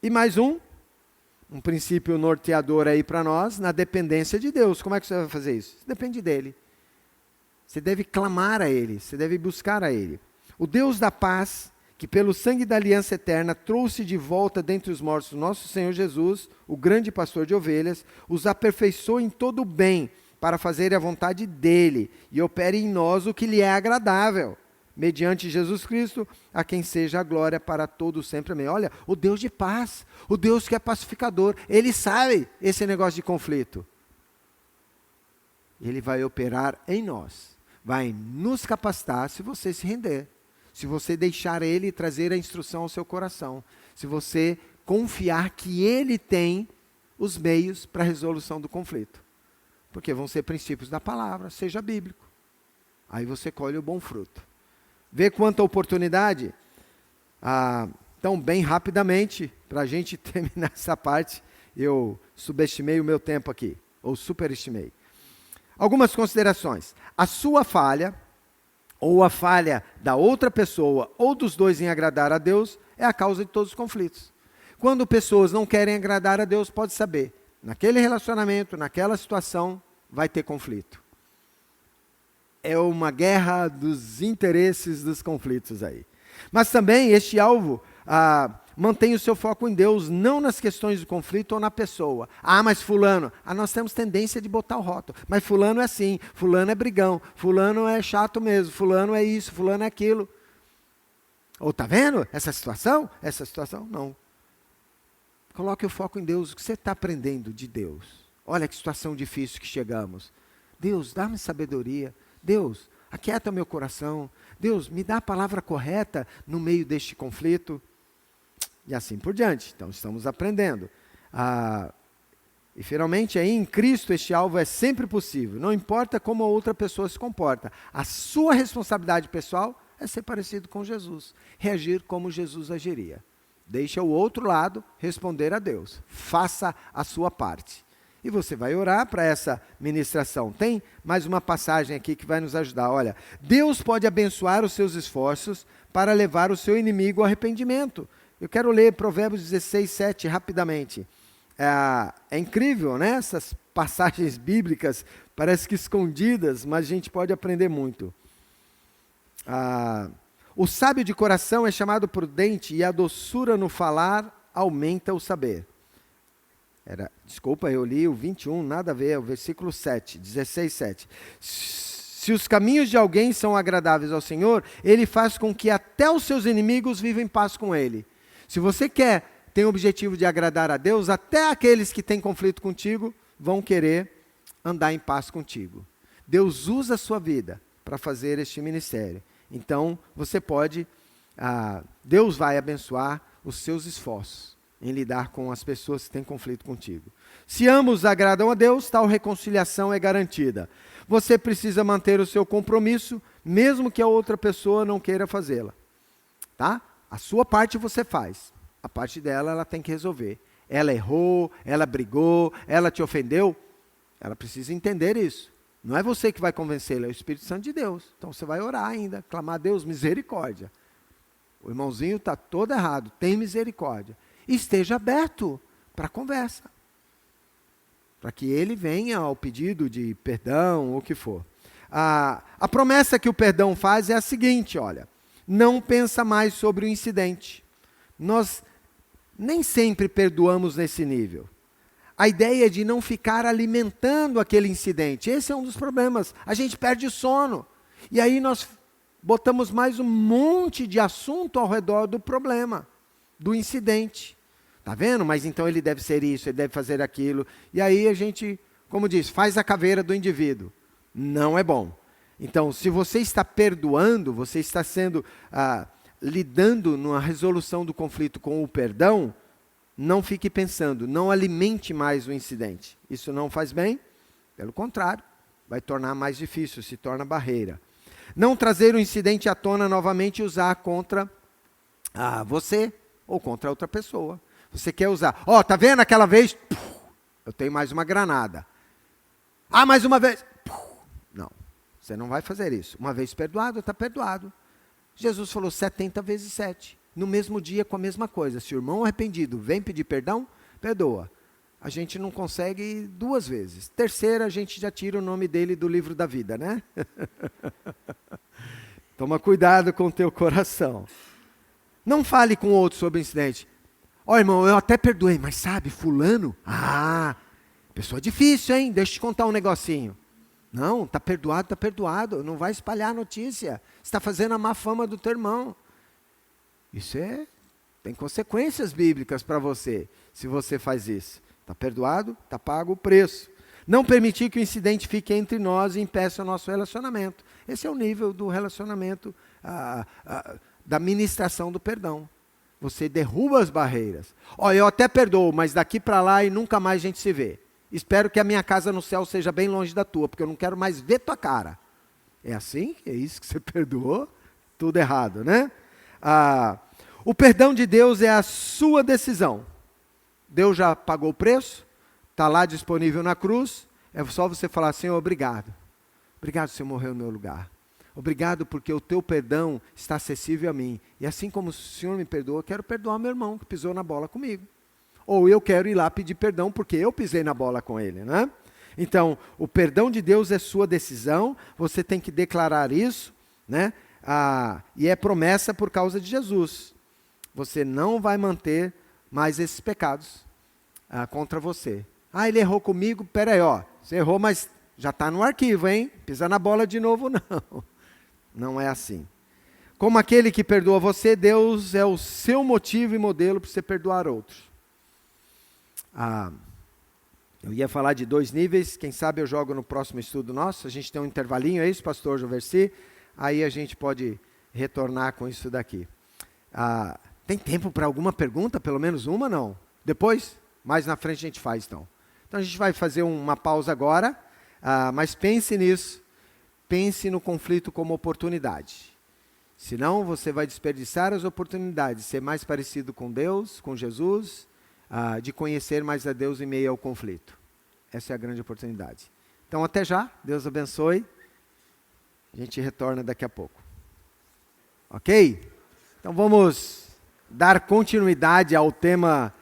E mais um princípio norteador aí para nós, na dependência de Deus. Como é que você vai fazer isso? Depende dele. Você deve clamar a ele, você deve buscar a ele. O Deus da paz, que pelo sangue da aliança eterna trouxe de volta dentre os mortos o nosso Senhor Jesus, o grande pastor de ovelhas, os aperfeiçoou em todo o bem, para fazer a vontade dele, e opere em nós o que lhe é agradável, mediante Jesus Cristo, a quem seja a glória para todos sempre. Amém. Olha, o Deus de paz, o Deus que é pacificador, ele sabe esse negócio de conflito. Ele vai operar em nós, vai nos capacitar se você se render, se você deixar ele trazer a instrução ao seu coração, se você confiar que ele tem os meios para a resolução do conflito. Porque vão ser princípios da palavra, seja bíblico. Aí você colhe o bom fruto. Vê quanta oportunidade. Então, bem rapidamente, para a gente terminar essa parte, eu subestimei o meu tempo aqui, ou superestimei. Algumas considerações. A sua falha, ou a falha da outra pessoa, ou dos dois em agradar a Deus, é a causa de todos os conflitos. Quando pessoas não querem agradar a Deus, pode saber, naquele relacionamento, naquela situação, vai ter conflito. É uma guerra dos interesses dos conflitos aí. Mas também este alvo mantém o seu foco em Deus, não nas questões do conflito ou na pessoa. Mas fulano, nós temos tendência de botar o rótulo. Mas fulano é assim, fulano é brigão, fulano é chato mesmo, fulano é isso, fulano é aquilo. Ou tá vendo essa situação? Essa situação, não. Coloque o foco em Deus, o que você está aprendendo de Deus. Olha que situação difícil que chegamos. Deus, dá-me sabedoria. Deus, aquieta meu coração. Deus, me dá a palavra correta no meio deste conflito. E assim por diante. Então, estamos aprendendo. E finalmente, aí, em Cristo, este alvo é sempre possível. Não importa como a outra pessoa se comporta. A sua responsabilidade pessoal é ser parecido com Jesus. Reagir como Jesus agiria. Deixa o outro lado responder a Deus. Faça a sua parte. E você vai orar para essa ministração. Tem mais uma passagem aqui que vai nos ajudar. Olha, Deus pode abençoar os seus esforços para levar o seu inimigo ao arrependimento. Eu quero ler Provérbios 16, 7 rapidamente. É incrível, né? Essas passagens bíblicas, parece que escondidas, mas a gente pode aprender muito. O sábio de coração é chamado prudente e a doçura no falar aumenta o saber. Desculpa, eu li o 21, nada a ver, o versículo 7, 16, 7. Se os caminhos de alguém são agradáveis ao Senhor, Ele faz com que até os seus inimigos vivam em paz com Ele. Se você tem o objetivo de agradar a Deus, até aqueles que têm conflito contigo vão querer andar em paz contigo. Deus usa a sua vida para fazer este ministério. Então, você pode, Deus vai abençoar os seus esforços em lidar com as pessoas que têm conflito contigo. Se ambos agradam a Deus, tal reconciliação é garantida. Você precisa manter o seu compromisso, mesmo que a outra pessoa não queira fazê-la. Tá? A sua parte você faz. A parte dela, ela tem que resolver. Ela errou, ela brigou, ela te ofendeu. Ela precisa entender isso. Não é você que vai convencê-la, é o Espírito Santo de Deus. Então você vai orar ainda, clamar a Deus, misericórdia. O irmãozinho está todo errado, tem misericórdia. E esteja aberto para a conversa. Para que ele venha ao pedido de perdão, ou o que for. A promessa que o perdão faz é a seguinte, olha. Não pensa mais sobre o incidente. Nós nem sempre perdoamos nesse nível. A ideia é de não ficar alimentando aquele incidente. Esse é um dos problemas. A gente perde o sono. E aí nós botamos mais um monte de assunto ao redor do problema, do incidente. Está vendo? Mas então ele deve ser isso, ele deve fazer aquilo. E aí a gente, como diz, faz a caveira do indivíduo. Não é bom. Então, se você está perdoando, você está lidando numa resolução do conflito com o perdão, não fique pensando, não alimente mais o incidente. Isso não faz bem, pelo contrário, vai tornar mais difícil, se torna barreira. Não trazer o incidente à tona novamente e usar contra você ou contra outra pessoa. Você quer usar, tá vendo aquela vez? Eu tenho mais uma granada. Mais uma vez. Não, você não vai fazer isso. Uma vez perdoado, está perdoado. Jesus falou 70 vezes 7. No mesmo dia, com a mesma coisa. Se o irmão arrependido vem pedir perdão, perdoa. A gente não consegue 2 vezes. Terceira, a gente já tira o nome dele do livro da vida, né? Toma cuidado com o teu coração. Não fale com outro sobre o incidente. Irmão, eu até perdoei, mas sabe, fulano? Pessoa difícil, hein? Deixa eu te contar um negocinho. Não, está perdoado. Não vai espalhar a notícia. Você está fazendo a má fama do teu irmão. Isso tem consequências bíblicas para você, se você faz isso. Está perdoado, está pago o preço. Não permitir que o incidente fique entre nós e impeça o nosso relacionamento. Esse é o nível do relacionamento, da ministração do perdão. Você derruba as barreiras. Eu até perdoo, mas daqui para lá e nunca mais a gente se vê. Espero que a minha casa no céu seja bem longe da tua, porque eu não quero mais ver tua cara. É assim? É isso que você perdoou? Tudo errado, né? O perdão de Deus é a sua decisão. Deus já pagou o preço, está lá disponível na cruz, é só você falar, Senhor, obrigado. Obrigado, Senhor, morreu no meu lugar. Obrigado porque o teu perdão está acessível a mim. E assim como o Senhor me perdoa, eu quero perdoar meu irmão que pisou na bola comigo. Ou eu quero ir lá pedir perdão porque eu pisei na bola com ele, né? Então, o perdão de Deus é sua decisão, você tem que declarar isso, né? E é promessa por causa de Jesus. Você não vai manter mais esses pecados contra você. Ele errou comigo, peraí, você errou, mas já está no arquivo, hein? Pisa na bola de novo, não. Não é assim. Como aquele que perdoa você, Deus é o seu motivo e modelo para você perdoar outros. Eu ia falar de 2 níveis, quem sabe eu jogo no próximo estudo nosso, a gente tem um intervalinho, é isso, pastor Joversi? Aí a gente pode retornar com isso daqui. Tem tempo para alguma pergunta? Pelo menos uma, não? Depois? Mais na frente a gente faz, então. Então a gente vai fazer uma pausa agora, mas pense nisso. Pense no conflito como oportunidade. Senão você vai desperdiçar as oportunidades de ser mais parecido com Deus, com Jesus, de conhecer mais a Deus em meio ao conflito. Essa é a grande oportunidade. Então até já, Deus abençoe. A gente retorna daqui a pouco. Ok? Então vamos dar continuidade ao tema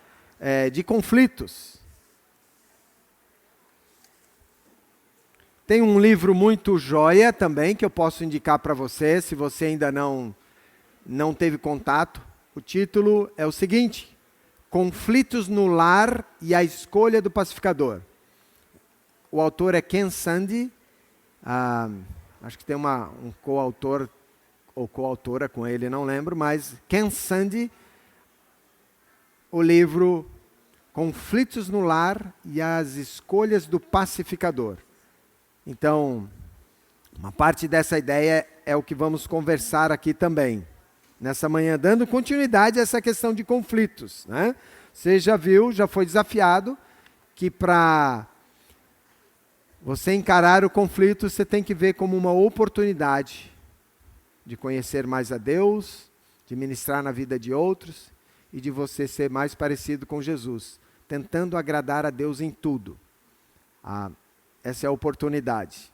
de conflitos. Tem um livro muito joia também, que eu posso indicar para você, se você ainda não teve contato. O título é o seguinte: Conflitos no Lar e a Escolha do Pacificador. O autor é Ken Sande, acho que tem um coautor ou coautora com ele, não lembro, mas Ken Sande, o livro Conflitos no Lar e as Escolhas do Pacificador. Então, uma parte dessa ideia é o que vamos conversar aqui também, nessa manhã, dando continuidade a essa questão de conflitos, né? Você já viu, já foi desafiado, que para você encarar o conflito, você tem que ver como uma oportunidade de conhecer mais a Deus, de ministrar na vida de outros e de você ser mais parecido com Jesus, tentando agradar a Deus em tudo. Essa é a oportunidade.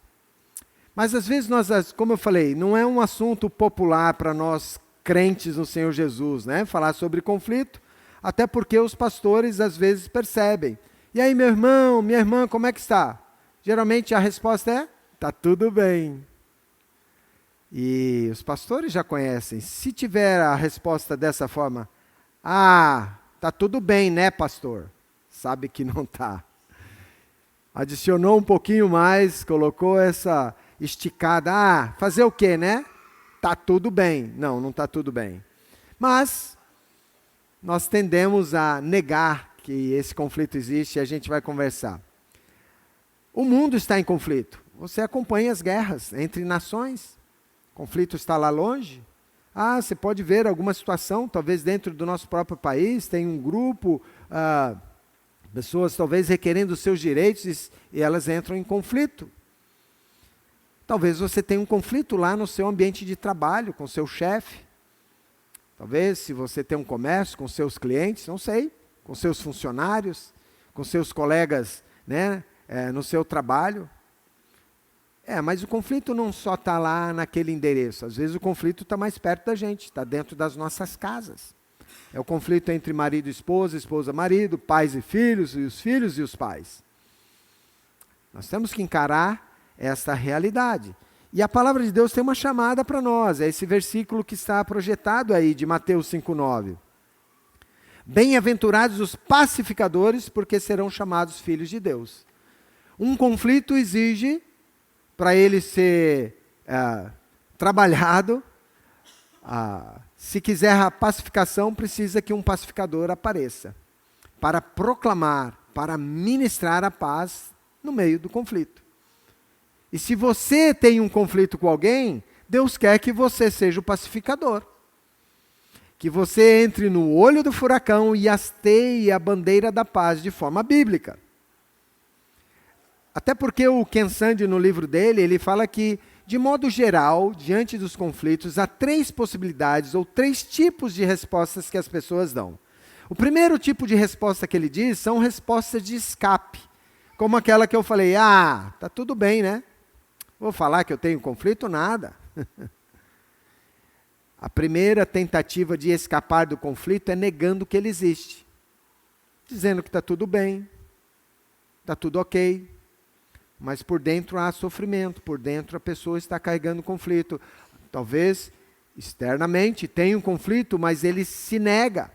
Mas às vezes como eu falei, não é um assunto popular para nós crentes no Senhor Jesus, né? Falar sobre conflito, até porque os pastores às vezes percebem. E aí, meu irmão, minha irmã, como é que está? Geralmente a resposta é: está tudo bem. E os pastores já conhecem. Se tiver a resposta dessa forma: está tudo bem, né, pastor? Sabe que não está. Adicionou um pouquinho mais, colocou essa esticada. Fazer o quê, né? Está tudo bem. Não está tudo bem. Mas nós tendemos a negar que esse conflito existe e a gente vai conversar. O mundo está em conflito. Você acompanha as guerras entre nações. O conflito está lá longe. Você pode ver alguma situação, talvez dentro do nosso próprio país, tem um grupo... pessoas talvez requerendo os seus direitos e elas entram em conflito. Talvez você tenha um conflito lá no seu ambiente de trabalho, com seu chefe. Talvez se você tem um comércio com seus clientes, não sei, com seus funcionários, com seus colegas, né, no seu trabalho. Mas o conflito não só está lá naquele endereço. Às vezes o conflito está mais perto da gente, está dentro das nossas casas. É o conflito entre marido e esposa, esposa-marido, pais e filhos, e os filhos e os pais. Nós temos que encarar esta realidade. E a palavra de Deus tem uma chamada para nós, é esse versículo que está projetado aí, de Mateus 5,9. Bem-aventurados os pacificadores, porque serão chamados filhos de Deus. Um conflito exige, para ele ser trabalhado, se quiser a pacificação, precisa que um pacificador apareça para proclamar, para ministrar a paz no meio do conflito. E se você tem um conflito com alguém, Deus quer que você seja o pacificador. Que você entre no olho do furacão e hasteie a bandeira da paz de forma bíblica. Até porque o Ken Sande, no livro dele, ele fala que, de modo geral, diante dos conflitos, há 3 possibilidades ou 3 tipos de respostas que as pessoas dão. O primeiro tipo de resposta que ele diz são respostas de escape, como aquela que eu falei: tá tudo bem, né? Vou falar que eu tenho conflito? Nada. A primeira tentativa de escapar do conflito é negando que ele existe, dizendo que está tudo bem, está tudo ok. Mas por dentro há sofrimento, por dentro a pessoa está carregando conflito. Talvez externamente tenha um conflito, mas ele se nega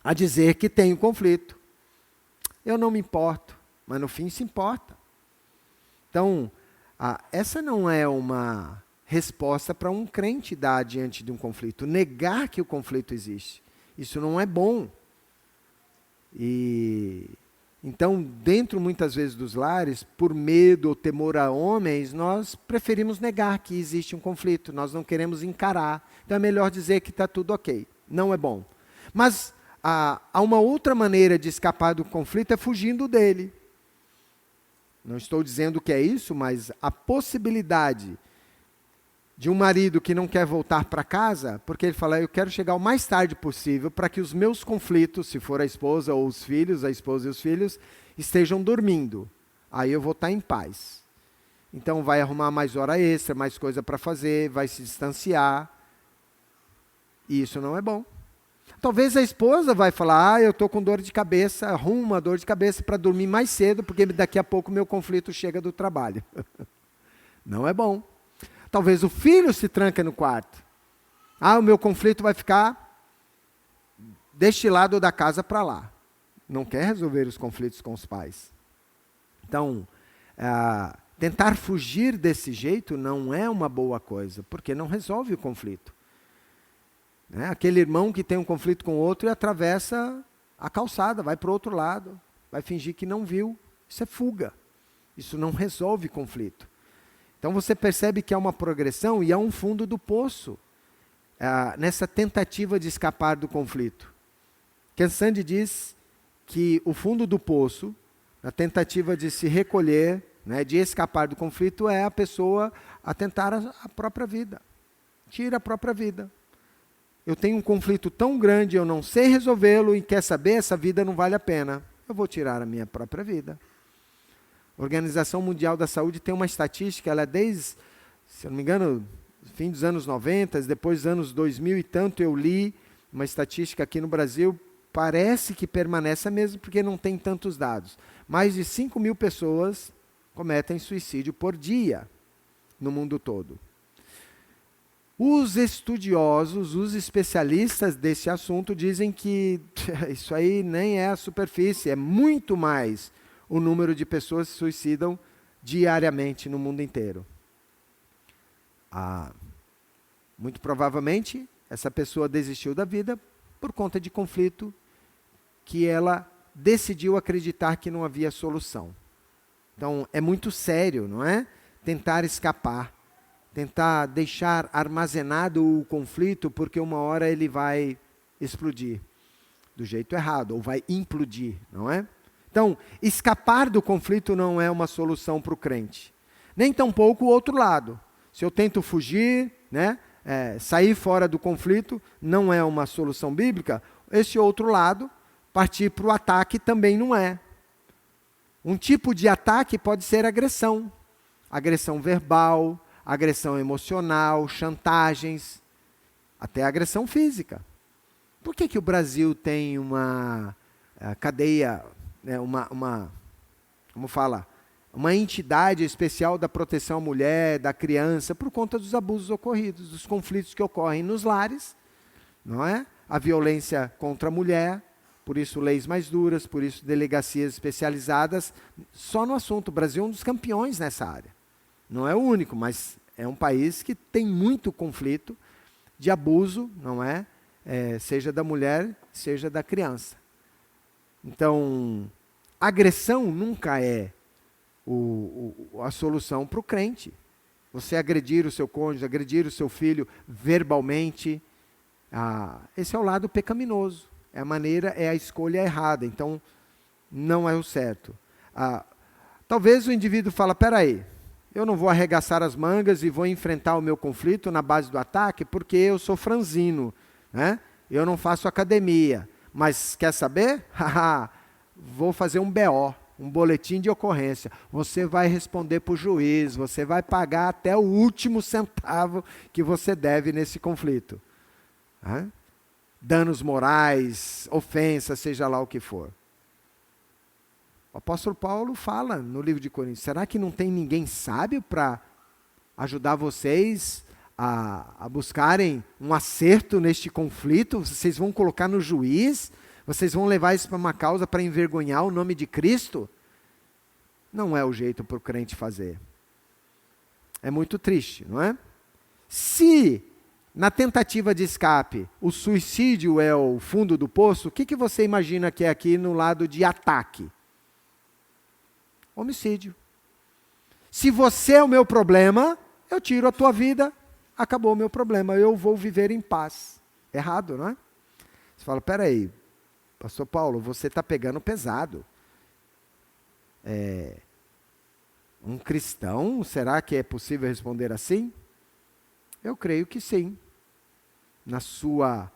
a dizer que tem um conflito. Eu não me importo, mas no fim se importa. Então, essa não é uma resposta para um crente dar diante de um conflito. Negar que o conflito existe. Isso não é bom. Então, dentro muitas vezes dos lares, por medo ou temor a homens, nós preferimos negar que existe um conflito, nós não queremos encarar. Então é melhor dizer que está tudo ok. Não é bom. Mas há uma outra maneira de escapar do conflito, é fugindo dele. Não estou dizendo que é isso, mas a possibilidade de um marido que não quer voltar para casa, porque ele fala, eu quero chegar o mais tarde possível para que os meus conflitos, se for a esposa ou os filhos, a esposa e os filhos, estejam dormindo. Aí eu vou estar em paz. Então vai arrumar mais hora extra, mais coisa para fazer, vai se distanciar. E isso não é bom. Talvez a esposa vai falar, eu estou com dor de cabeça, arrumo uma dor de cabeça para dormir mais cedo, porque daqui a pouco meu conflito chega do trabalho. Não é bom. Talvez o filho se tranque no quarto. O meu conflito vai ficar deste lado da casa para lá. Não quer resolver os conflitos com os pais. Então, tentar fugir desse jeito não é uma boa coisa, porque não resolve o conflito. Aquele irmão que tem um conflito com o outro e atravessa a calçada, vai para o outro lado, vai fingir que não viu. Isso é fuga. Isso não resolve conflito. Então você percebe que há uma progressão e há um fundo do poço nessa tentativa de escapar do conflito. Ken Sande diz que o fundo do poço, na tentativa de se recolher, de escapar do conflito, é a pessoa a tentar a própria vida. Tira a própria vida. Eu tenho um conflito tão grande, eu não sei resolvê-lo e quer saber, essa vida não vale a pena. Eu vou tirar a minha própria vida. A Organização Mundial da Saúde tem uma estatística, ela desde, se eu não me engano, fim dos anos 90, depois dos anos 2000 e tanto, eu li uma estatística aqui no Brasil, parece que permanece a mesma porque não tem tantos dados. Mais de 5 mil pessoas cometem suicídio por dia no mundo todo. Os estudiosos, os especialistas desse assunto dizem que isso aí nem é a superfície, é muito mais o número de pessoas que se suicidam diariamente no mundo inteiro. Muito provavelmente, essa pessoa desistiu da vida por conta de conflito que ela decidiu acreditar que não havia solução. Então, é muito sério, não é? Tentar escapar. Tentar deixar armazenado o conflito, porque uma hora ele vai explodir do jeito errado, ou vai implodir, não é? Então, escapar do conflito não é uma solução para o crente. Nem tampouco o outro lado. Se eu tento fugir, sair fora do conflito, não é uma solução bíblica. Esse outro lado, partir para o ataque, também não é. Um tipo de ataque pode ser agressão. Agressão verbal, agressão emocional, chantagens, até agressão física. Por que o Brasil tem uma cadeia, uma entidade especial da proteção à mulher, da criança, por conta dos abusos ocorridos, dos conflitos que ocorrem nos lares, não é? A violência contra a mulher, por isso leis mais duras, por isso delegacias especializadas, só no assunto. O Brasil é um dos campeões nessa área. Não é o único, mas é um país que tem muito conflito de abuso, não é? Seja da mulher, seja da criança. Então, agressão nunca é a solução para o crente. Você agredir o seu cônjuge, agredir o seu filho verbalmente, esse é o lado pecaminoso. É a escolha errada, então não é o certo. Talvez o indivíduo fale, peraí, eu não vou arregaçar as mangas e vou enfrentar o meu conflito na base do ataque porque eu sou franzino, eu não faço academia. Mas quer saber? Vou fazer um BO, um boletim de ocorrência. Você vai responder para o juiz, você vai pagar até o último centavo que você deve nesse conflito. Danos morais, ofensas, seja lá o que for. O apóstolo Paulo fala no livro de Coríntios, será que não tem ninguém sábio para ajudar vocês a buscarem um acerto neste conflito? Vocês vão colocar no juiz? Vocês vão levar isso para uma causa para envergonhar o nome de Cristo? Não é o jeito para o crente fazer. É muito triste, não é? Se na tentativa de escape o suicídio é o fundo do poço, o que você imagina que é aqui no lado de ataque? Homicídio. Se você é o meu problema, eu tiro a tua vida, acabou o meu problema, eu vou viver em paz. Errado, não é? Você fala, peraí, pastor Paulo, você está pegando pesado. Um cristão, será que é possível responder assim? Eu creio que sim. Na sua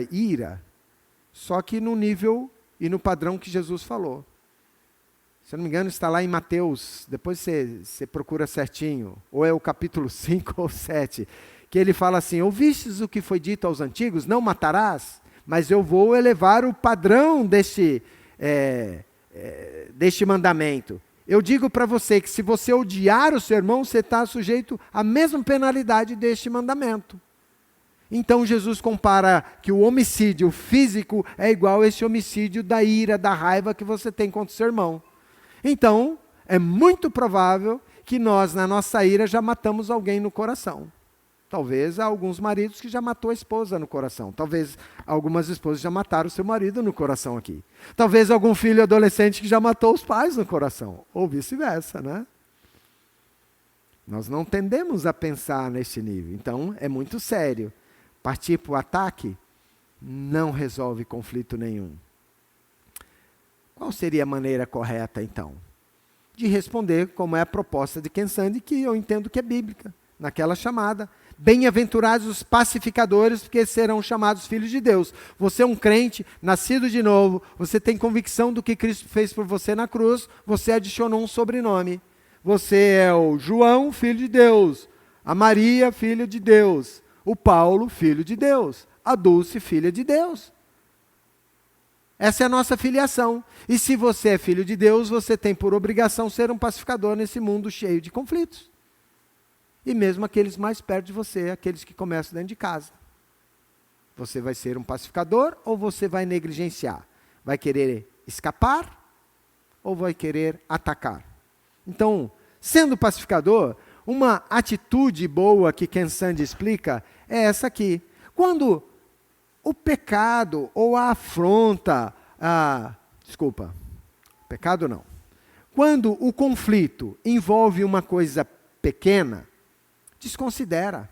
ira, só que no nível e no padrão que Jesus falou. Se eu não me engano, está lá em Mateus, depois você procura certinho, ou é o capítulo 5 ou 7, que ele fala assim, ouvistes o que foi dito aos antigos, não matarás, mas eu vou elevar o padrão deste mandamento. Eu digo para você que se você odiar o seu irmão, você está sujeito à mesma penalidade deste mandamento. Então Jesus compara que o homicídio físico é igual a esse homicídio da ira, da raiva que você tem contra o seu irmão. Então, é muito provável que nós, na nossa ira, já matamos alguém no coração. Talvez há alguns maridos que já matou a esposa no coração. Talvez algumas esposas já mataram o seu marido no coração aqui. Talvez algum filho adolescente que já matou os pais no coração. Ou vice-versa, né? Nós não tendemos a pensar nesse nível. Então, é muito sério. Partir para o ataque não resolve conflito nenhum. Qual seria a maneira correta, então? De responder como é a proposta de Ken Sande, que eu entendo que é bíblica, naquela chamada. Bem-aventurados os pacificadores, porque serão chamados filhos de Deus. Você é um crente, nascido de novo, você tem convicção do que Cristo fez por você na cruz, você adicionou um sobrenome. Você é o João, filho de Deus. A Maria, filho de Deus. O Paulo, filho de Deus. A Dulce, filha de Deus. Essa é a nossa filiação. E se você é filho de Deus, você tem por obrigação ser um pacificador nesse mundo cheio de conflitos. E mesmo aqueles mais perto de você, aqueles que começam dentro de casa. Você vai ser um pacificador ou você vai negligenciar? Vai querer escapar ou vai querer atacar? Então, sendo pacificador, uma atitude boa que Ken Sande explica é essa aqui. Quando o pecado ou a afronta, pecado não. Quando o conflito envolve uma coisa pequena, desconsidera.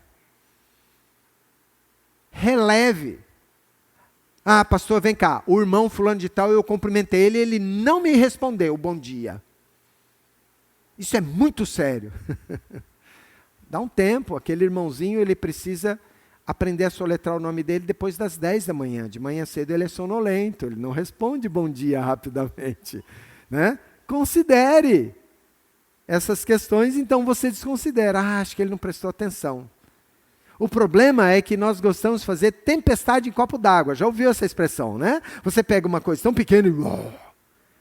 Releve. Pastor, vem cá, o irmão fulano de tal, eu cumprimentei ele, ele não me respondeu, bom dia. Isso é muito sério. Dá um tempo, aquele irmãozinho, ele precisa aprender a soletrar o nome dele depois das 10 da manhã. De manhã cedo ele é sonolento, ele não responde bom dia rapidamente. Né? Considere essas questões, então você desconsidera. Acho que ele não prestou atenção. O problema é que nós gostamos de fazer tempestade em copo d'água. Já ouviu essa expressão, né? Você pega uma coisa tão pequena e...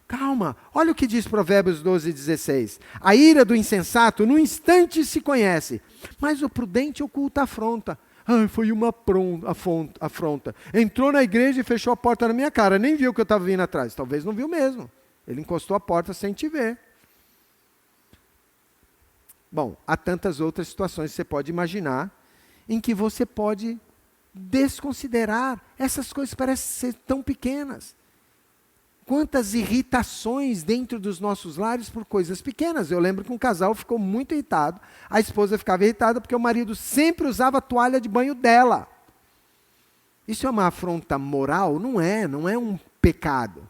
Calma, olha o que diz Provérbios 12:16. A ira do insensato no instante se conhece, mas o prudente oculta a afronta. Foi uma afronta. Entrou na igreja e fechou a porta na minha cara, nem viu que eu estava vindo atrás. Talvez não viu mesmo. Ele encostou a porta sem te ver. Bom, há tantas outras situações que você pode imaginar em que você pode desconsiderar. Essas coisas parecem ser tão pequenas. Quantas irritações dentro dos nossos lares por coisas pequenas. Eu lembro que um casal ficou muito irritado. A esposa ficava irritada porque o marido sempre usava a toalha de banho dela. Isso é uma afronta moral? Não é um pecado.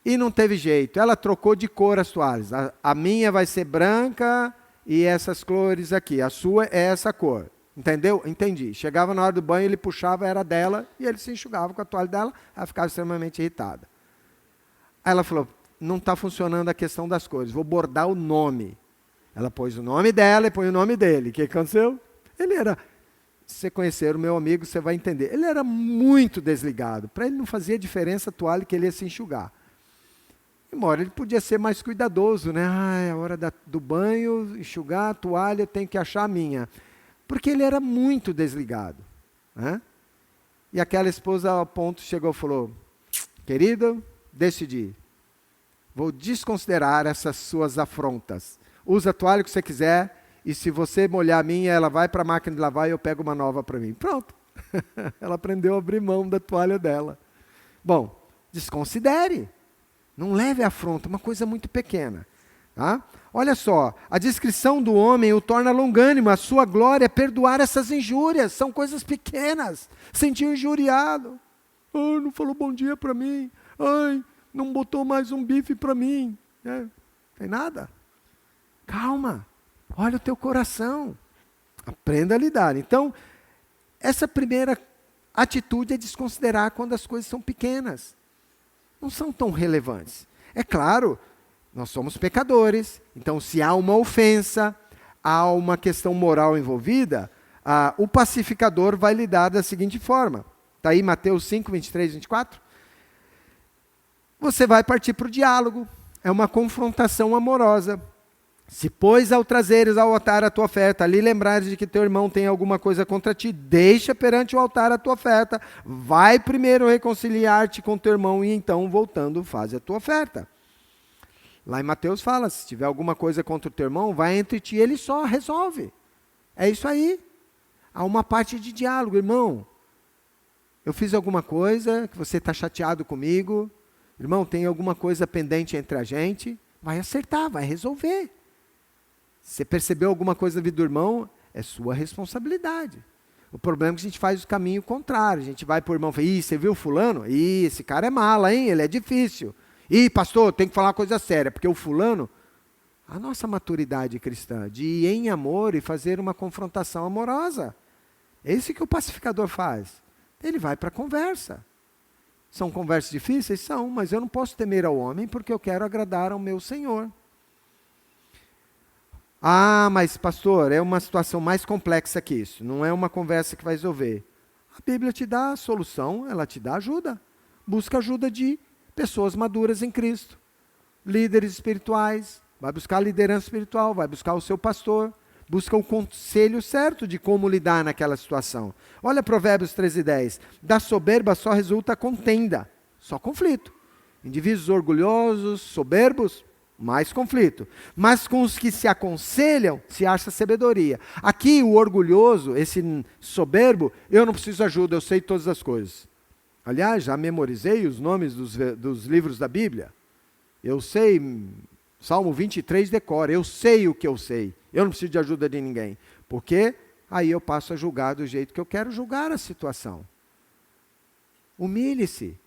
E não teve jeito. Ela trocou de cor as toalhas. A minha vai ser branca e essas cores aqui. A sua é essa cor. Entendeu? Entendi. Chegava na hora do banho, ele puxava, era dela, e ele se enxugava com a toalha dela, ela ficava extremamente irritada. Aí ela falou, não está funcionando a questão das cores, vou bordar o nome. Ela pôs o nome dela e põe o nome dele. O que aconteceu? Se você conhecer o meu amigo, você vai entender. Ele era muito desligado. Para ele não fazia diferença a toalha que ele ia se enxugar. Embora ele podia ser mais cuidadoso, né? É a hora do banho, enxugar a toalha, eu tenho que achar a minha. Porque ele era muito desligado. Né? E aquela esposa ao ponto chegou e falou, querido, decidi. Vou desconsiderar essas suas afrontas. Usa a toalha que você quiser, e se você molhar a minha, ela vai para a máquina de lavar e eu pego uma nova para mim. Pronto. Ela aprendeu a abrir mão da toalha dela. Bom, desconsidere. Não leve a afronta, uma coisa muito pequena. Tá? Olha só, a descrição do homem o torna longânimo, a sua glória é perdoar essas injúrias, são coisas pequenas, sentir injuriado. Ai, não falou bom dia para mim, ai, não botou mais um bife para mim. Tem nada. Calma, olha o teu coração, aprenda a lidar. Então, essa primeira atitude é desconsiderar quando as coisas são pequenas, não são tão relevantes. É claro, nós somos pecadores, então se há uma ofensa, há uma questão moral envolvida, o pacificador vai lidar da seguinte forma. Está aí Mateus 5, 23, 24. Você vai partir para o diálogo, é uma confrontação amorosa. Se, pois, ao trazeres ao altar a tua oferta, ali lembrares de que teu irmão tem alguma coisa contra ti, deixa perante o altar a tua oferta, vai primeiro reconciliar-te com teu irmão e então, voltando, faz a tua oferta. Lá em Mateus fala, se tiver alguma coisa contra o teu irmão, vai entre ti e ele só, resolve. É isso aí. Há uma parte de diálogo, irmão. Eu fiz alguma coisa que você está chateado comigo. Irmão, tem alguma coisa pendente entre a gente. Vai acertar, vai resolver. Se você percebeu alguma coisa na vida do irmão, é sua responsabilidade. O problema é que a gente faz o caminho contrário. A gente vai para o irmão e fala, você viu fulano? Esse cara é mala, hein? Ele é difícil. Pastor, tem que falar uma coisa séria, porque o fulano... A nossa maturidade cristã de ir em amor e fazer uma confrontação amorosa. É isso que o pacificador faz. Ele vai para a conversa. São conversas difíceis? São, mas eu não posso temer ao homem porque eu quero agradar ao meu Senhor. Mas pastor, é uma situação mais complexa que isso. Não é uma conversa que vai resolver. A Bíblia te dá a solução, ela te dá ajuda. Busca ajuda de pessoas maduras em Cristo. Líderes espirituais. Vai buscar a liderança espiritual, vai buscar o seu pastor. Busca o conselho certo de como lidar naquela situação. Olha Provérbios 13:10. Da soberba só resulta contenda, só conflito. Indivíduos orgulhosos, soberbos, mais conflito. Mas com os que se aconselham, se acha sabedoria. Aqui o orgulhoso, esse soberbo, eu não preciso de ajuda, eu sei todas as coisas. Aliás, já memorizei os nomes dos livros da Bíblia. Eu sei Salmo 23 decora, eu sei o que eu sei. Eu não preciso de ajuda de ninguém. Porque aí eu passo a julgar do jeito que eu quero julgar a situação. Humilhe-se.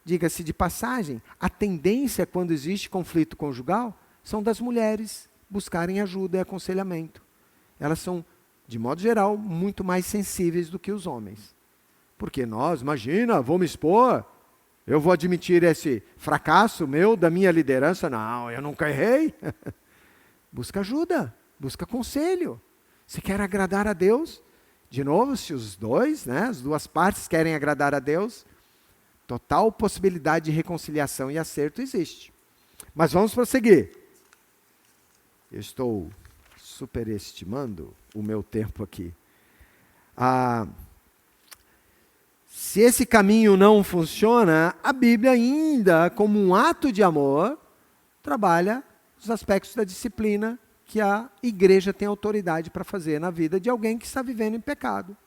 Diga-se de passagem, a tendência quando existe conflito conjugal são das mulheres buscarem ajuda e aconselhamento. Elas são, de modo geral, muito mais sensíveis do que os homens. Porque nós, imagina, vou me expor, eu vou admitir esse fracasso meu da minha liderança? Não, eu nunca errei. Busca ajuda, busca conselho. Se quer agradar a Deus, de novo, se os dois, as duas partes querem agradar a Deus, total possibilidade de reconciliação e acerto existe. Mas vamos prosseguir. Eu estou superestimando o meu tempo aqui. Se esse caminho não funciona, a Bíblia ainda, como um ato de amor, trabalha os aspectos da disciplina que a igreja tem autoridade para fazer na vida de alguém que está vivendo em pecado.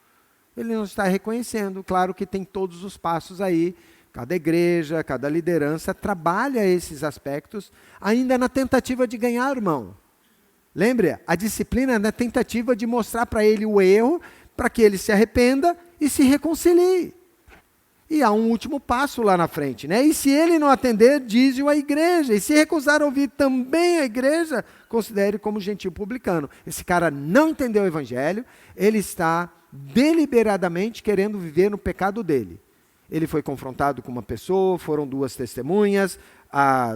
Ele não está reconhecendo, claro que tem todos os passos aí, cada igreja, cada liderança trabalha esses aspectos, ainda na tentativa de ganhar o irmão. Lembre, a disciplina é na tentativa de mostrar para ele o erro, para que ele se arrependa e se reconcilie. E há um último passo lá na frente, E se ele não atender, dize-o à igreja. E se recusar a ouvir também a igreja, considere como gentil publicano. Esse cara não entendeu o evangelho, ele está deliberadamente querendo viver no pecado dele. Ele foi confrontado com uma pessoa, foram duas testemunhas,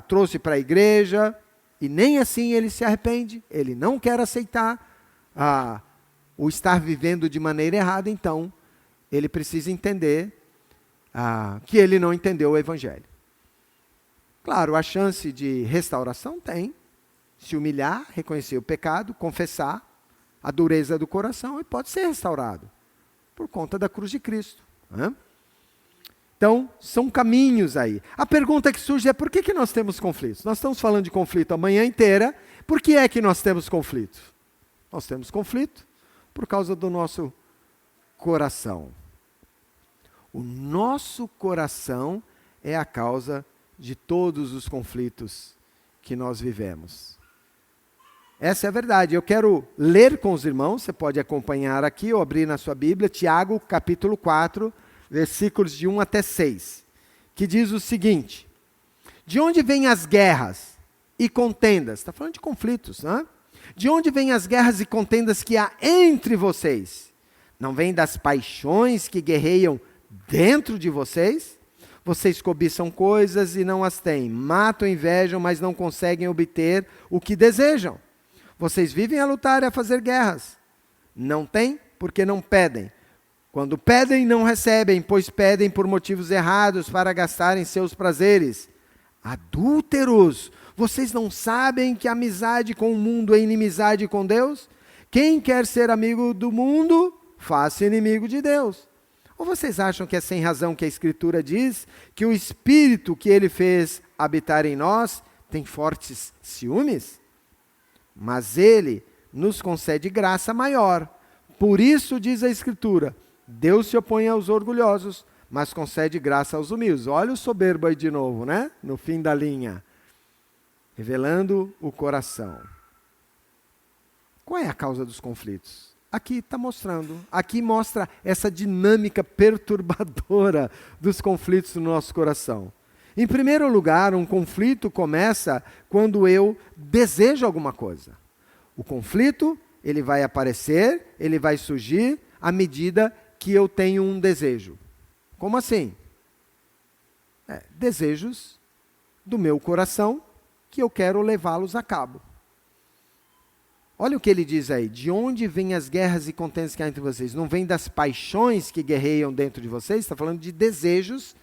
trouxe para a igreja, e nem assim ele se arrepende, ele não quer aceitar o estar vivendo de maneira errada, então ele precisa entender que ele não entendeu o evangelho. Claro, a chance de restauração tem, se humilhar, reconhecer o pecado, confessar a dureza do coração e pode ser restaurado por conta da cruz de Cristo. Então, são caminhos aí. A pergunta que surge é por que nós temos conflitos? Nós estamos falando de conflito a manhã inteira, por que é que nós temos conflito? Nós temos conflito por causa do nosso coração. O nosso coração é a causa de todos os conflitos que nós vivemos. Essa é a verdade. Eu quero ler com os irmãos, você pode acompanhar aqui ou abrir na sua Bíblia, Tiago, capítulo 4, versículos de 1 até 6, que diz o seguinte: de onde vêm as guerras e contendas? Está falando de conflitos, né? De onde vêm as guerras e contendas que há entre vocês? Não vêm das paixões que guerreiam dentro de vocês? Vocês cobiçam coisas e não as têm, matam, invejam, mas não conseguem obter o que desejam. Vocês vivem a lutar e a fazer guerras. Não têm porque não pedem. Quando pedem, não recebem, pois pedem por motivos errados para gastarem seus prazeres. Adúlteros! Vocês não sabem que amizade com o mundo é inimizade com Deus? Quem quer ser amigo do mundo, faça inimigo de Deus. Ou vocês acham que é sem razão que a Escritura diz que o Espírito que Ele fez habitar em nós tem fortes ciúmes? Mas Ele nos concede graça maior. Por isso diz a Escritura, Deus se opõe aos orgulhosos, mas concede graça aos humildes. Olha o soberbo aí de novo, né? No fim da linha. Revelando o coração. Qual é a causa dos conflitos? Aqui está mostrando. Aqui mostra essa dinâmica perturbadora dos conflitos no nosso coração. Em primeiro lugar, um conflito começa quando eu desejo alguma coisa. O conflito, ele vai aparecer, ele vai surgir à medida que eu tenho um desejo. Como assim? Desejos do meu coração que eu quero levá-los a cabo. Olha o que ele diz aí. De onde vêm as guerras e contendas que há entre vocês? Não vem das paixões que guerreiam dentro de vocês? Está falando de desejos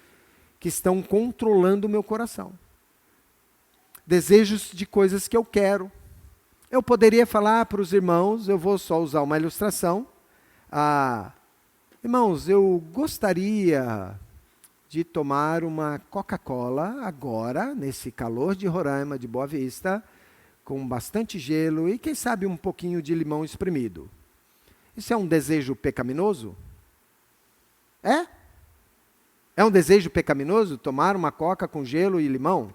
que estão controlando o meu coração. Desejos de coisas que eu quero. Eu poderia falar para os irmãos, eu vou só usar uma ilustração. Irmãos, eu gostaria de tomar uma Coca-Cola agora, nesse calor de Roraima, de Boa Vista, com bastante gelo e, quem sabe, um pouquinho de limão espremido. Isso é um desejo pecaminoso? É? É um desejo pecaminoso tomar uma coca com gelo e limão?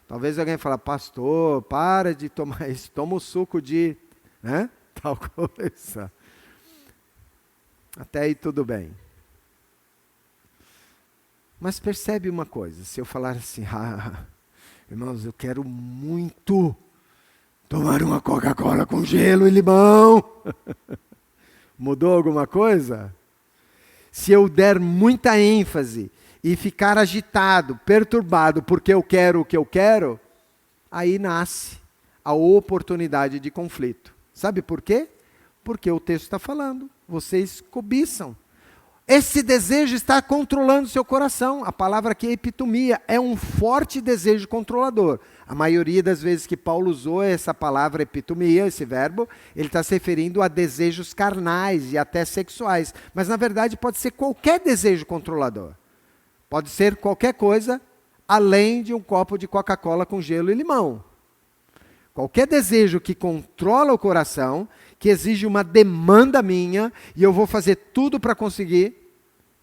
Talvez alguém fale, pastor, para de tomar isso, toma o suco de, né, tal coisa. Até aí tudo bem. Mas percebe uma coisa, se eu falar assim, irmãos, eu quero muito tomar uma Coca-Cola com gelo e limão. Mudou alguma coisa? Se eu der muita ênfase e ficar agitado, perturbado, porque eu quero o que eu quero, aí nasce a oportunidade de conflito. Sabe por quê? Porque o texto está falando, vocês cobiçam. Esse desejo está controlando seu coração. A palavra aqui é epitomia, é um forte desejo controlador. A maioria das vezes que Paulo usou essa palavra epitomia, esse verbo, ele está se referindo a desejos carnais e até sexuais. Mas na verdade pode ser qualquer desejo controlador. Pode ser qualquer coisa além de um copo de Coca-Cola com gelo e limão. Qualquer desejo que controla o coração, que exige uma demanda minha, e eu vou fazer tudo para conseguir,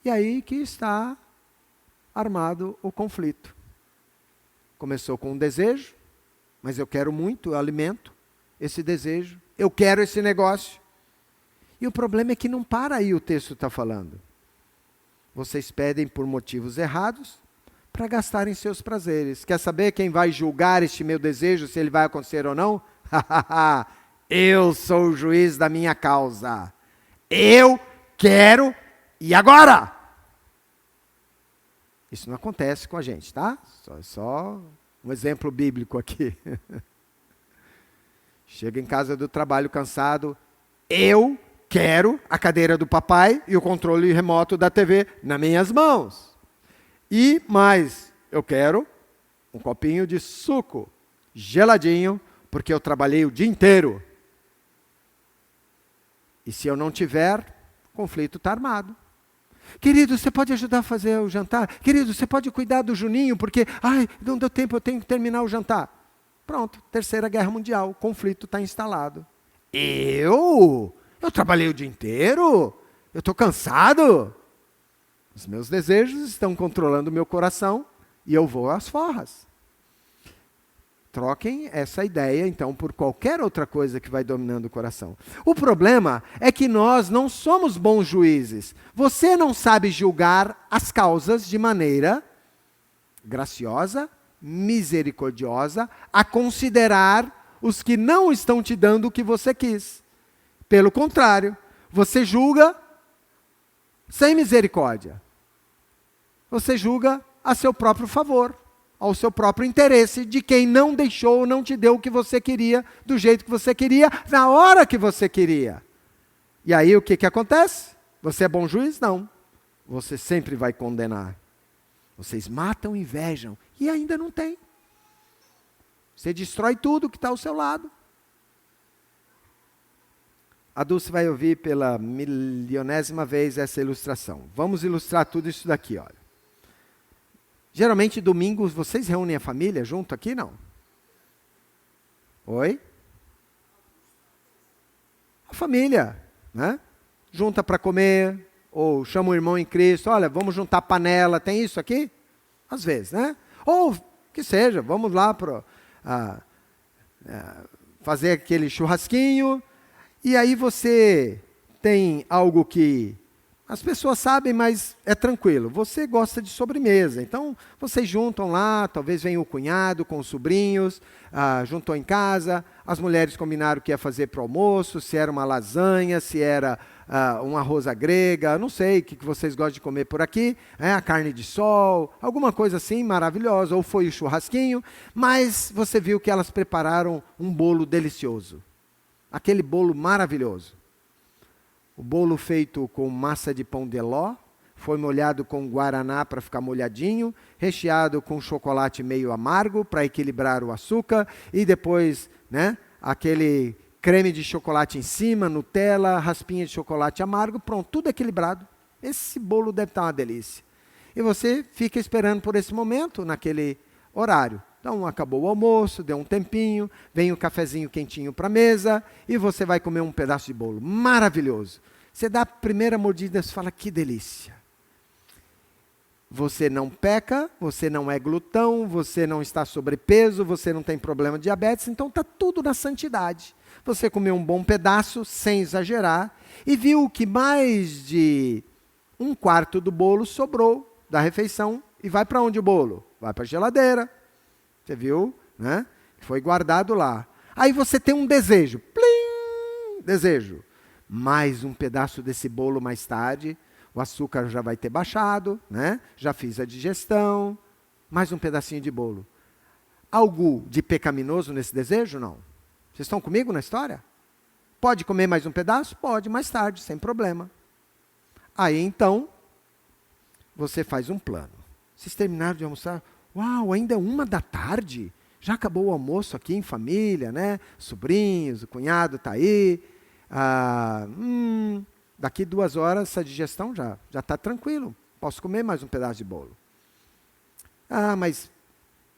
e aí que está armado o conflito. Começou com um desejo, mas eu quero muito, eu alimento esse desejo, eu quero esse negócio. E o problema é que não para aí o texto está falando. Vocês pedem por motivos errados, para gastarem seus prazeres. Quer saber quem vai julgar este meu desejo, se ele vai acontecer ou não? Eu sou o juiz da minha causa. Eu quero e agora? Isso não acontece com a gente, tá? Só um exemplo bíblico aqui. Chega em casa do trabalho cansado, eu quero a cadeira do papai e o controle remoto da TV nas minhas mãos. E mais, eu quero um copinho de suco geladinho, porque eu trabalhei o dia inteiro. E se eu não tiver, o conflito está armado. Querido, você pode ajudar a fazer o jantar? Querido, você pode cuidar do Juninho, porque, não deu tempo, eu tenho que terminar o jantar. Pronto, Terceira Guerra Mundial, o conflito está instalado. Eu trabalhei o dia inteiro? Eu estou cansado? Os meus desejos estão controlando o meu coração e eu vou às forras. Troquem essa ideia, então, por qualquer outra coisa que vai dominando o coração. O problema é que nós não somos bons juízes. Você não sabe julgar as causas de maneira graciosa, misericordiosa, a considerar os que não estão te dando o que você quis. Pelo contrário, você julga sem misericórdia. Você julga a seu próprio favor, ao seu próprio interesse, de quem não deixou ou não te deu o que você queria, do jeito que você queria, na hora que você queria. E aí o que acontece? Você é bom juiz? Não. Você sempre vai condenar. Vocês matam, invejam, e ainda não tem. Você destrói tudo que está ao seu lado. A Dulce vai ouvir pela milionésima vez essa ilustração. Vamos ilustrar tudo isso daqui, olha. Geralmente, domingo, vocês reúnem a família junto aqui, não? Oi? A família, né? Junta para comer, ou chama o irmão em Cristo, olha, vamos juntar panela, tem isso aqui? Às vezes, né? Ou, que seja, vamos lá para fazer aquele churrasquinho, e aí você tem algo que as pessoas sabem, mas é tranquilo. Você gosta de sobremesa, então vocês juntam lá, talvez venha o cunhado com os sobrinhos, juntou em casa, as mulheres combinaram o que ia fazer para o almoço, se era uma lasanha, se era um arroz à grega, não sei o que vocês gostam de comer por aqui, a carne de sol, alguma coisa assim maravilhosa, ou foi o churrasquinho, mas você viu que elas prepararam um bolo delicioso, aquele bolo maravilhoso. O bolo feito com massa de pão de ló, foi molhado com guaraná para ficar molhadinho, recheado com chocolate meio amargo para equilibrar o açúcar, e depois, né, aquele creme de chocolate em cima, Nutella, raspinha de chocolate amargo, pronto, tudo equilibrado. Esse bolo deve estar uma delícia. E você fica esperando por esse momento, naquele horário. Então, acabou o almoço, deu um tempinho, vem o cafezinho quentinho para a mesa, e você vai comer um pedaço de bolo. Maravilhoso. Você dá a primeira mordida e fala, que delícia. Você não peca, você não é glutão, você não está sobrepeso, você não tem problema de diabetes, então está tudo na santidade. Você comeu um bom pedaço, sem exagerar, e viu que mais de 1/4 do bolo sobrou da refeição, e vai para onde o bolo? Vai para a geladeira. Você viu, né? Foi guardado lá. Aí você tem um desejo. Plim! Desejo. Mais um pedaço desse bolo mais tarde. O açúcar já vai ter baixado, né? Já fiz a digestão. Mais um pedacinho de bolo. Algo de pecaminoso nesse desejo? Não. Vocês estão comigo na história? Pode comer mais um pedaço? Pode, mais tarde, sem problema. Aí então, você faz um plano. Vocês terminaram de almoçar? Uau, ainda é 1h, já acabou o almoço aqui em família, né? Sobrinhos, o cunhado está aí. Daqui 2 horas essa digestão já está tranquilo. Posso comer mais um pedaço de bolo. Mas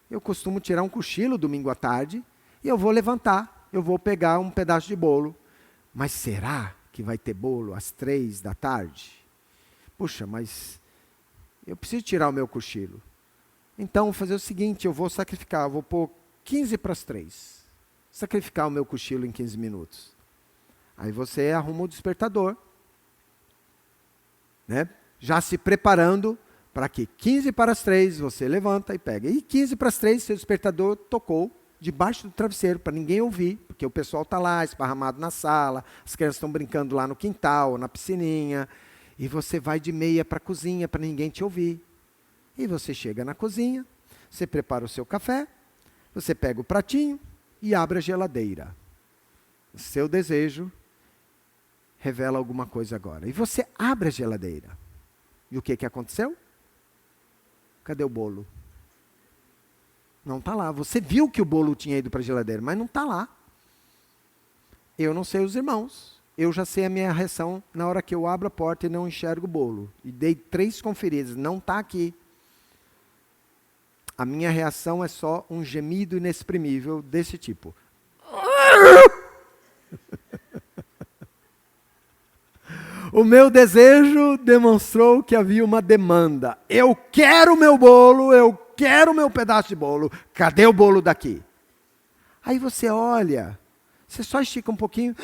eu costumo tirar um cochilo domingo à tarde e eu vou levantar, eu vou pegar um pedaço de bolo. Mas será que vai ter bolo às 3h? Puxa, mas eu preciso tirar o meu cochilo. Então, vou fazer o seguinte, eu vou sacrificar, vou pôr 15 para as 3. Sacrificar o meu cochilo em 15 minutos. Aí você arruma o despertador, né? Já se preparando para que 15 para as 3 você levanta e pega. E 15 para as 3 seu despertador tocou debaixo do travesseiro para ninguém ouvir, porque o pessoal está lá esparramado na sala, as crianças estão brincando lá no quintal, na piscininha, e você vai de meia para a cozinha para ninguém te ouvir. E você chega na cozinha, você prepara o seu café, você pega o pratinho e abre a geladeira. O seu desejo revela alguma coisa agora. E você abre a geladeira. E o que aconteceu? Cadê o bolo? Não está lá. Você viu que o bolo tinha ido para a geladeira, mas não está lá. Eu não sei os irmãos. Eu já sei a minha reação na hora que eu abro a porta e não enxergo o bolo. E dei 3 conferidas. Não está aqui. A minha reação é só um gemido inexprimível desse tipo. O meu desejo demonstrou que havia uma demanda. Eu quero o meu bolo, eu quero o meu pedaço de bolo. Cadê o bolo daqui? Aí você olha, você só estica um pouquinho.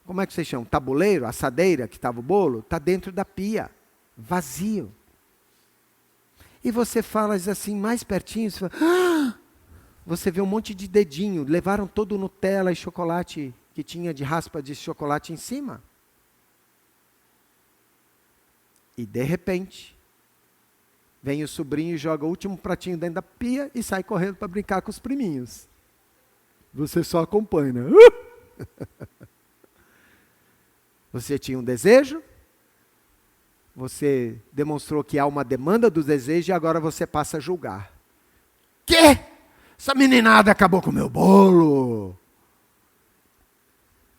Como é que vocês chamam? Tabuleiro, assadeira que estava o bolo, está dentro da pia, vazio. E você fala assim, mais pertinho, você fala, você vê um monte de dedinho, levaram todo o Nutella e chocolate que tinha de raspa de chocolate em cima. E de repente, vem o sobrinho e joga o último pratinho dentro da pia e sai correndo para brincar com os priminhos. Você só acompanha. Você tinha um desejo, você demonstrou que há uma demanda do desejo e agora você passa a julgar. Quê? Essa meninada acabou com o meu bolo.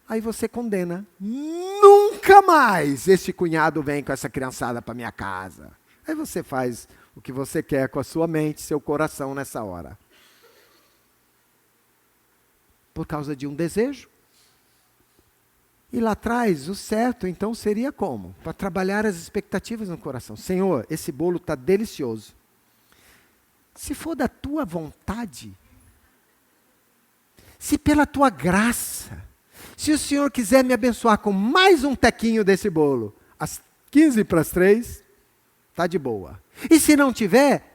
Aí você condena. Nunca mais esse cunhado vem com essa criançada para minha casa. Aí você faz o que você quer com a sua mente, seu coração nessa hora. Por causa de um desejo. E lá atrás, o certo então seria como? Para trabalhar as expectativas no coração. Senhor, esse bolo está delicioso. Se for da tua vontade, se pela tua graça, se o Senhor quiser me abençoar com mais um tequinho desse bolo, às 2:45, está de boa. E se não tiver,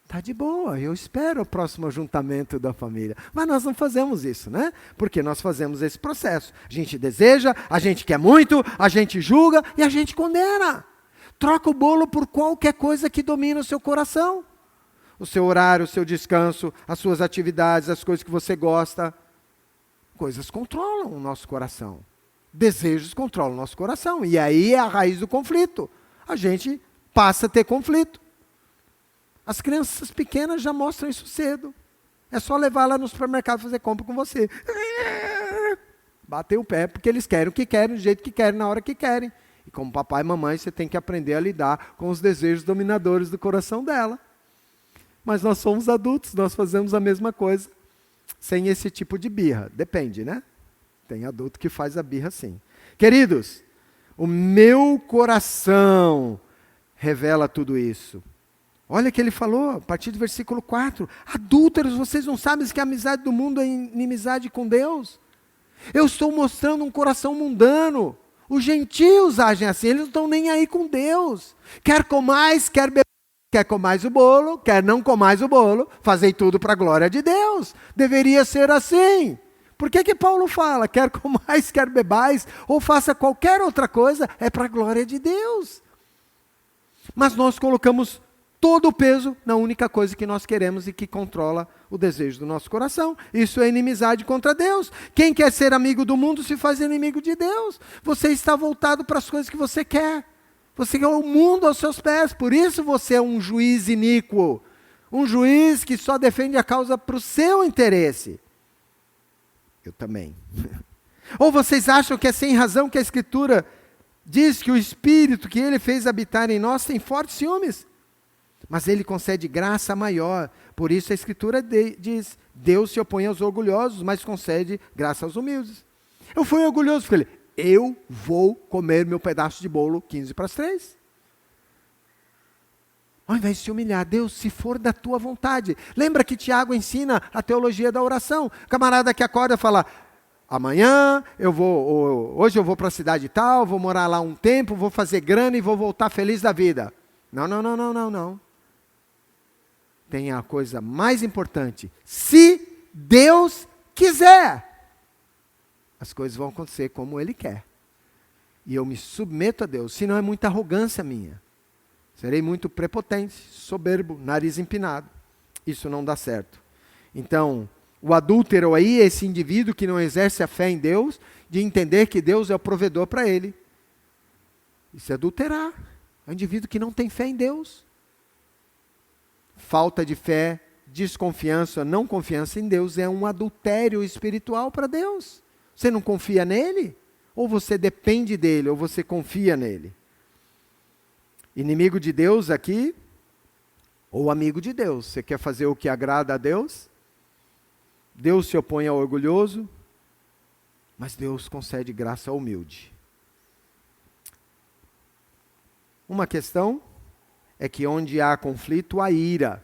está de boa, eu espero o próximo ajuntamento da família. Mas nós não fazemos isso, né? Porque nós fazemos esse processo. A gente deseja, a gente quer muito, a gente julga e a gente condena. Troca o bolo por qualquer coisa que domine o seu coração. O seu horário, o seu descanso, as suas atividades, as coisas que você gosta. Coisas controlam o nosso coração. Desejos controlam o nosso coração. E aí é a raiz do conflito. A gente passa a ter conflito. As crianças pequenas já mostram isso cedo. É só levar lá no supermercado fazer compra com você. Bater o pé porque eles querem o que querem, do jeito que querem, na hora que querem. E como papai e mamãe, você tem que aprender a lidar com os desejos dominadores do coração dela. Mas nós somos adultos, nós fazemos a mesma coisa. Sem esse tipo de birra. Depende, né? Tem adulto que faz a birra sim. Queridos, o meu coração revela tudo isso. Olha o que ele falou, a partir do versículo 4. Adúlteros, vocês não sabem que a amizade do mundo é inimizade com Deus? Eu estou mostrando um coração mundano. Os gentios agem assim, eles não estão nem aí com Deus. Quer comais, quer beber, quer comais o bolo, quer não comais o bolo, fazei tudo para a glória de Deus. Deveria ser assim. Por que Paulo fala, quer comais, quer bebais, ou faça qualquer outra coisa, é para a glória de Deus. Mas nós colocamos todo o peso na única coisa que nós queremos e que controla o desejo do nosso coração. Isso é inimizade contra Deus. Quem quer ser amigo do mundo se faz inimigo de Deus. Você está voltado para as coisas que você quer. Você quer o mundo aos seus pés. Por isso você é um juiz iníquo. Um juiz que só defende a causa para o seu interesse. Eu também. Ou vocês acham que é sem razão que a Escritura diz que o Espírito que Ele fez habitar em nós tem fortes ciúmes? Mas Ele concede graça maior. Por isso a Escritura diz, Deus se opõe aos orgulhosos, mas concede graça aos humildes. Eu fui orgulhoso, falei, eu vou comer meu pedaço de bolo 2:45. Ao invés de se humilhar, Deus, se for da tua vontade. Lembra que Tiago ensina a teologia da oração. O camarada que acorda e fala, amanhã hoje eu vou para a cidade tal, vou morar lá um tempo, vou fazer grana e vou voltar feliz da vida. Não. Tem a coisa mais importante. Se Deus quiser, as coisas vão acontecer como Ele quer. E eu me submeto a Deus, senão é muita arrogância minha. Serei muito prepotente, soberbo, nariz empinado. Isso não dá certo. Então, o adúltero aí é esse indivíduo que não exerce a fé em Deus, de entender que Deus é o provedor para ele. Isso é adulterar. É um indivíduo que não tem fé em Deus. Falta de fé, desconfiança, não confiança em Deus é um adultério espiritual para Deus. Você não confia nele? Ou você depende dele, ou você confia nele? Inimigo de Deus aqui, ou amigo de Deus? Você quer fazer o que agrada a Deus? Deus se opõe ao orgulhoso, mas Deus concede graça ao humilde. Uma questão é que onde há conflito, há ira.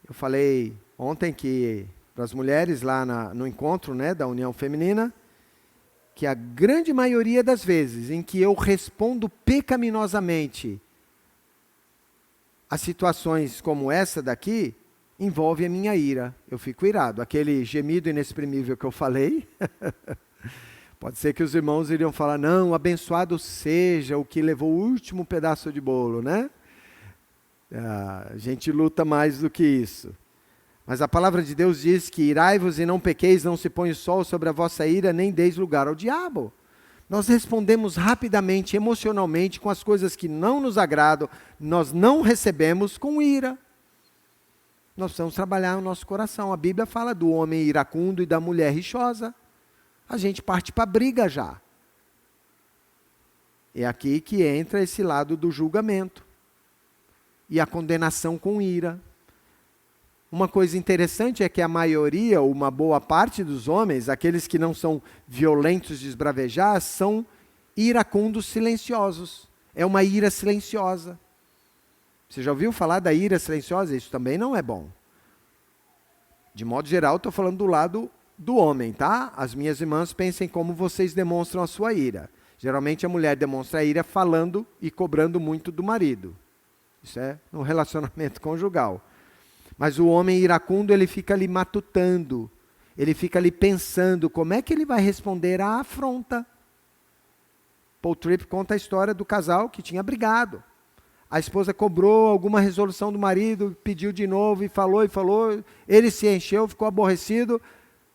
Eu falei ontem que, para as mulheres lá no encontro, né, da União Feminina, que a grande maioria das vezes em que eu respondo pecaminosamente a situações como essa daqui, envolve a minha ira. Eu fico irado. Aquele gemido inexprimível que eu falei, pode ser que os irmãos iriam falar, não, abençoado seja o que levou o último pedaço de bolo, né? A gente luta mais do que isso. Mas a palavra de Deus diz que irai-vos e não pequeis, não se põe o sol sobre a vossa ira, nem deis lugar ao diabo. Nós respondemos rapidamente, emocionalmente, com as coisas que não nos agradam, nós não recebemos com ira. Nós precisamos trabalhar o nosso coração. A Bíblia fala do homem iracundo e da mulher rixosa. A gente parte para a briga já. É aqui que entra esse lado do julgamento. E a condenação com ira. Uma coisa interessante é que a maioria, ou uma boa parte dos homens, aqueles que não são violentos de esbravejar, são iracundos silenciosos. É uma ira silenciosa. Você já ouviu falar da ira silenciosa? Isso também não é bom. De modo geral, estou falando do lado do homem, tá? As minhas irmãs pensem como vocês demonstram a sua ira. Geralmente a mulher demonstra a ira falando e cobrando muito do marido. Isso é no relacionamento conjugal. Mas o homem iracundo, ele fica ali matutando. Ele fica ali pensando como é que ele vai responder à afronta. Paul Tripp conta a história do casal que tinha brigado. A esposa cobrou alguma resolução do marido, pediu de novo e falou. Ele se encheu, ficou aborrecido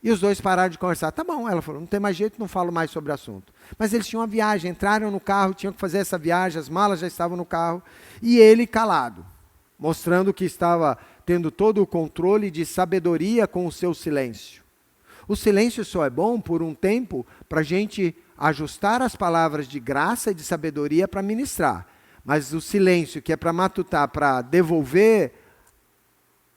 e os dois pararam de conversar. Tá bom, ela falou, não tem mais jeito, não falo mais sobre o assunto. Mas eles tinham uma viagem, entraram no carro, tinham que fazer essa viagem, as malas já estavam no carro. E ele calado, mostrando que estava tendo todo o controle de sabedoria com o seu silêncio. O silêncio só é bom por um tempo para a gente ajustar as palavras de graça e de sabedoria para ministrar. Mas o silêncio, que é para matutar, para devolver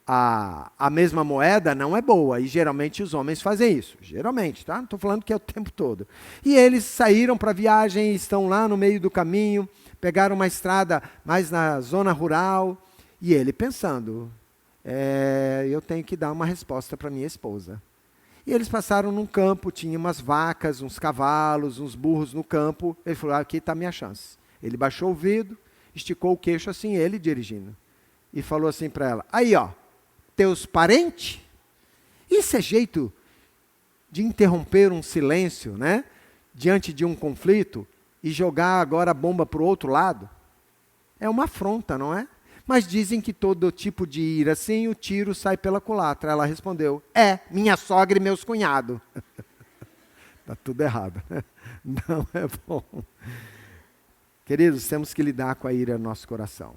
a mesma moeda, não é boa. E geralmente os homens fazem isso. Geralmente, tá? Não estou falando que é o tempo todo. E eles saíram para a viagem, estão lá no meio do caminho, pegaram uma estrada mais na zona rural. E ele pensando, eu tenho que dar uma resposta para minha esposa. E eles passaram num campo, tinha umas vacas, uns cavalos, uns burros no campo. Ele falou, aqui está a minha chance. Ele baixou o vidro, esticou o queixo assim, ele dirigindo. E falou assim para ela, aí ó, teus parentes? Isso é jeito de interromper um silêncio, né? Diante de um conflito e jogar agora a bomba para o outro lado? É uma afronta, não é? Mas dizem que todo tipo de ira assim, o tiro sai pela culatra. Ela respondeu, minha sogra e meus cunhados. Está tudo errado, né? Não é bom. Queridos, temos que lidar com a ira no nosso coração.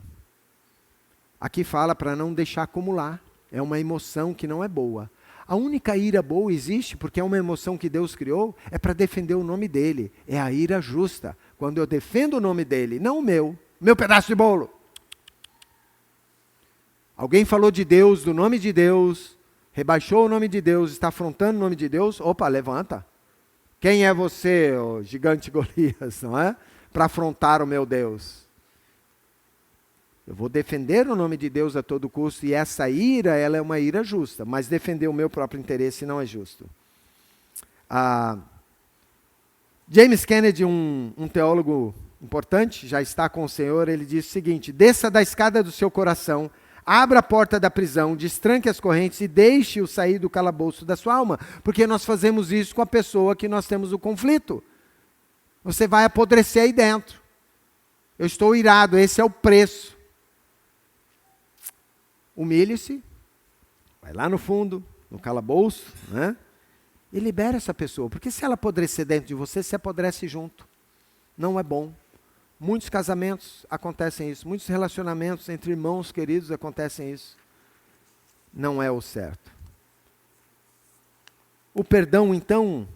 Aqui fala para não deixar acumular. É uma emoção que não é boa. A única ira boa existe porque é uma emoção que Deus criou, é para defender o nome dele. É a ira justa. Quando eu defendo o nome dele, não o meu pedaço de bolo. Alguém falou de Deus, do nome de Deus, rebaixou o nome de Deus, está afrontando o nome de Deus, opa, levanta. Quem é você, ô gigante Golias, não é? Para afrontar o meu Deus. Eu vou defender o nome de Deus a todo custo, e essa ira, ela é uma ira justa, mas defender o meu próprio interesse não é justo. James Kennedy, um teólogo importante, já está com o Senhor, ele diz o seguinte, desça da escada do seu coração, abra a porta da prisão, destranque as correntes e deixe-o sair do calabouço da sua alma, porque nós fazemos isso com a pessoa que nós temos o conflito. Você vai apodrecer aí dentro. Eu estou irado, esse é o preço. Humilhe-se, vai lá no fundo, no calabouço, né? E libera essa pessoa, porque se ela apodrecer dentro de você, você apodrece junto. Não é bom. Muitos casamentos acontecem isso, muitos relacionamentos entre irmãos queridos acontecem isso. Não é o certo. O perdão, então,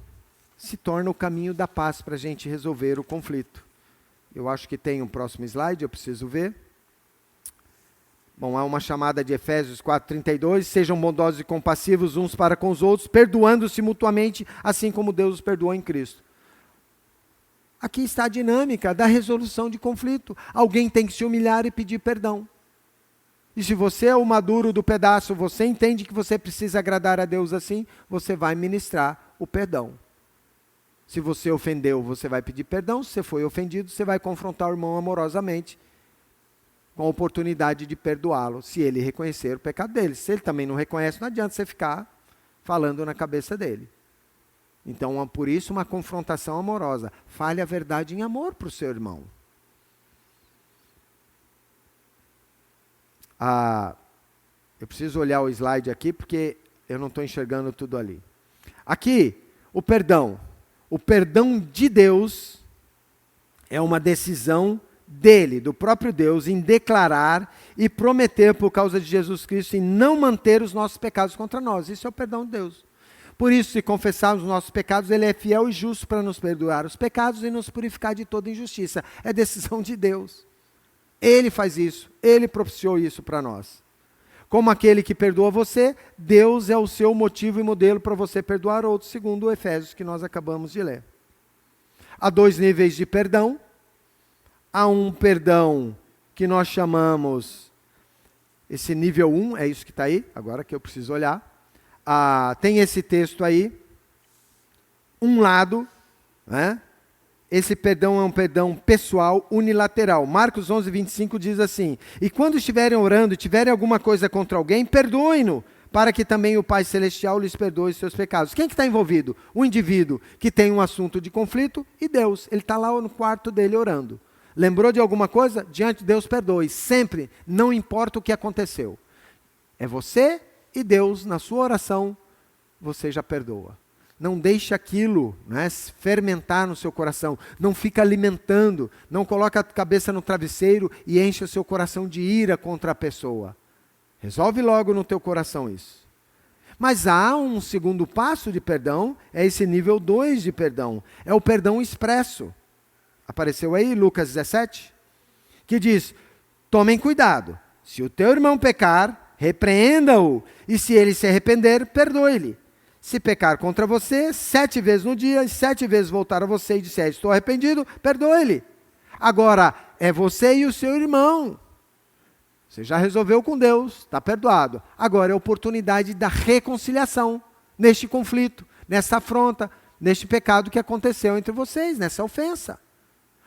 se torna o caminho da paz para a gente resolver o conflito. Eu acho que tem um próximo slide, eu preciso ver. Bom, há uma chamada de Efésios 4:32, sejam bondosos e compassivos uns para com os outros, perdoando-se mutuamente, assim como Deus os perdoou em Cristo. Aqui está a dinâmica da resolução de conflito. Alguém tem que se humilhar e pedir perdão. E se você é o maduro do pedaço, você entende que você precisa agradar a Deus assim, você vai ministrar o perdão. Se você ofendeu, você vai pedir perdão. Se você foi ofendido, você vai confrontar o irmão amorosamente, com a oportunidade de perdoá-lo, se ele reconhecer o pecado dele. Se ele também não reconhece, não adianta você ficar falando na cabeça dele. Então, por isso, uma confrontação amorosa. Fale a verdade em amor para o seu irmão. Eu preciso olhar o slide aqui, porque eu não estou enxergando tudo ali. Aqui, o perdão. O perdão de Deus é uma decisão dele, do próprio Deus, em declarar e prometer por causa de Jesus Cristo, em não manter os nossos pecados contra nós. Isso é o perdão de Deus. Por isso, se confessarmos os nossos pecados, ele é fiel e justo para nos perdoar os pecados e nos purificar de toda injustiça. É decisão de Deus. Ele faz isso, ele propiciou isso para nós. Como aquele que perdoa você, Deus é o seu motivo e modelo para você perdoar outros, segundo o Efésios que nós acabamos de ler. Há 2 níveis de perdão. Há um perdão que nós chamamos, esse nível 1, é isso que está aí, agora que eu preciso olhar. Tem esse texto aí, um lado, né? Esse perdão é um perdão pessoal, unilateral. Marcos 11, 25 diz assim: e quando estiverem orando e tiverem alguma coisa contra alguém, perdoem-no, para que também o Pai Celestial lhes perdoe os seus pecados. Quem que está envolvido? O indivíduo que tem um assunto de conflito e Deus. Ele está lá no quarto dele orando. Lembrou de alguma coisa? Diante de Deus, perdoe. Sempre, não importa o que aconteceu. É você e Deus, na sua oração, você já perdoa. Não deixe aquilo, né, fermentar no seu coração. Não fica alimentando. Não coloca a cabeça no travesseiro e enche o seu coração de ira contra a pessoa. Resolve logo no teu coração isso. Mas há um segundo passo de perdão, é esse nível 2 de perdão. É o perdão expresso. Apareceu aí Lucas 17? Que diz: tomem cuidado. Se o teu irmão pecar, repreenda-o. E se ele se arrepender, perdoe-lhe. Se pecar contra você 7 vezes no dia, e 7 vezes voltar a você e disser: estou arrependido, perdoe-lhe. Agora, é você e o seu irmão. Você já resolveu com Deus, está perdoado. Agora é a oportunidade da reconciliação neste conflito, nessa afronta, neste pecado que aconteceu entre vocês, nessa ofensa.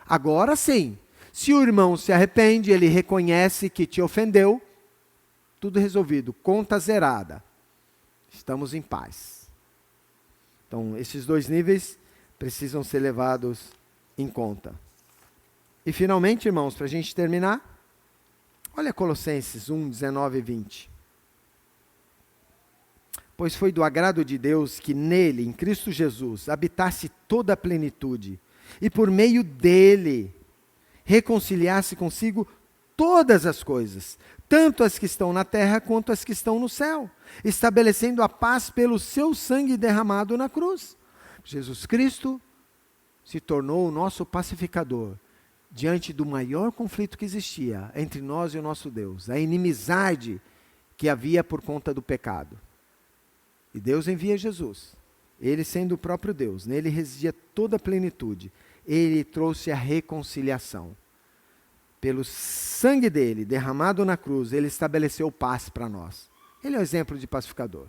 Agora sim, se o irmão se arrepende, ele reconhece que te ofendeu, tudo resolvido, conta zerada. Estamos em paz. Então, esses 2 níveis precisam ser levados em conta. E finalmente, irmãos, para a gente terminar, olha Colossenses 1, 19 e 20. Pois foi do agrado de Deus que nele, em Cristo Jesus, habitasse toda a plenitude, e por meio dele reconciliasse consigo todas as coisas, tanto as que estão na terra quanto as que estão no céu, estabelecendo a paz pelo seu sangue derramado na cruz. Jesus Cristo se tornou o nosso pacificador diante do maior conflito que existia entre nós e o nosso Deus, a inimizade que havia por conta do pecado. E Deus envia Jesus. Ele sendo o próprio Deus, nele residia toda a plenitude. Ele trouxe a reconciliação. Pelo sangue dele, derramado na cruz, ele estabeleceu paz para nós. Ele é o exemplo de pacificador.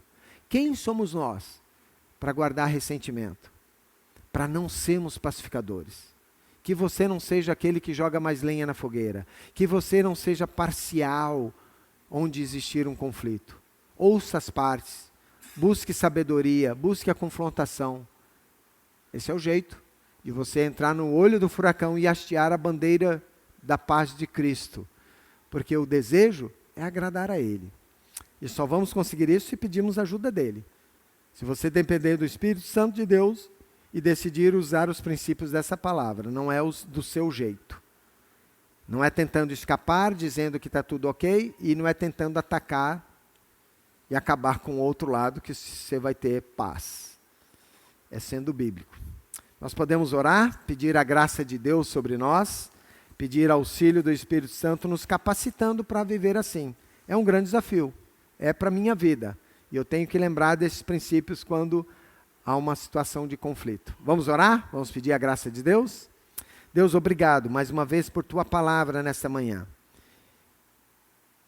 Quem somos nós para guardar ressentimento? Para não sermos pacificadores. Que você não seja aquele que joga mais lenha na fogueira. Que você não seja parcial onde existir um conflito. Ouça as partes. Busque sabedoria, busque a confrontação. Esse é o jeito de você entrar no olho do furacão e hastear a bandeira da paz de Cristo. Porque o desejo é agradar a Ele. E só vamos conseguir isso se pedirmos ajuda dEle. Se você depender do Espírito Santo de Deus e decidir usar os princípios dessa palavra, não é do seu jeito. Não é tentando escapar, dizendo que está tudo ok, e não é tentando atacar e acabar com o outro lado que você vai ter paz. É sendo bíblico. Nós podemos orar, pedir a graça de Deus sobre nós, pedir auxílio do Espírito Santo, nos capacitando para viver assim. É um grande desafio. É para a minha vida. E eu tenho que lembrar desses princípios quando há uma situação de conflito. Vamos orar? Vamos pedir a graça de Deus? Deus, obrigado mais uma vez por tua palavra nesta manhã.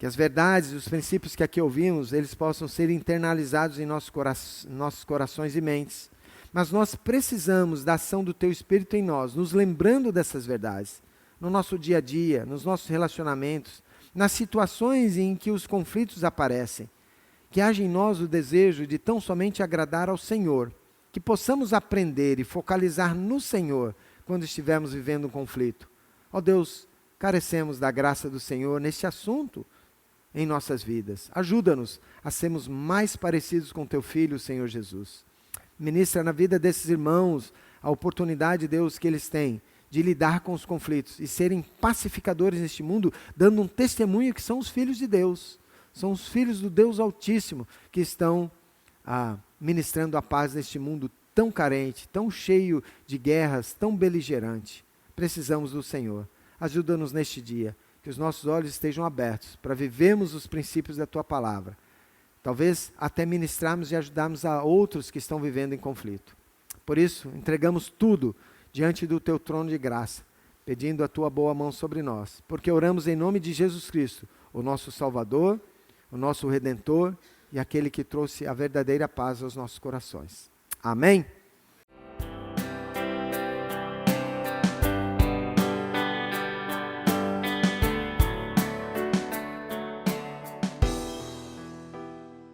Que as verdades e os princípios que aqui ouvimos, eles possam ser internalizados em nossos corações e mentes. Mas nós precisamos da ação do Teu Espírito em nós, nos lembrando dessas verdades, no nosso dia a dia, nos nossos relacionamentos, nas situações em que os conflitos aparecem. Que haja em nós o desejo de tão somente agradar ao Senhor, que possamos aprender e focalizar no Senhor quando estivermos vivendo um conflito. Ó Deus, carecemos da graça do Senhor nesse assunto em nossas vidas. Ajuda-nos a sermos mais parecidos com Teu Filho, Senhor Jesus. Ministra na vida desses irmãos a oportunidade, Deus, que eles têm de lidar com os conflitos e serem pacificadores neste mundo, dando um testemunho que são os filhos de Deus. São os filhos do Deus Altíssimo que estão ministrando a paz neste mundo tão carente, tão cheio de guerras, tão beligerante. Precisamos do Senhor. Ajuda-nos neste dia, que os nossos olhos estejam abertos para vivermos os princípios da Tua palavra. Talvez até ministrarmos e ajudarmos a outros que estão vivendo em conflito. Por isso, entregamos tudo diante do Teu trono de graça, pedindo a Tua boa mão sobre nós, porque oramos em nome de Jesus Cristo, o nosso Salvador, o nosso Redentor e aquele que trouxe a verdadeira paz aos nossos corações. Amém?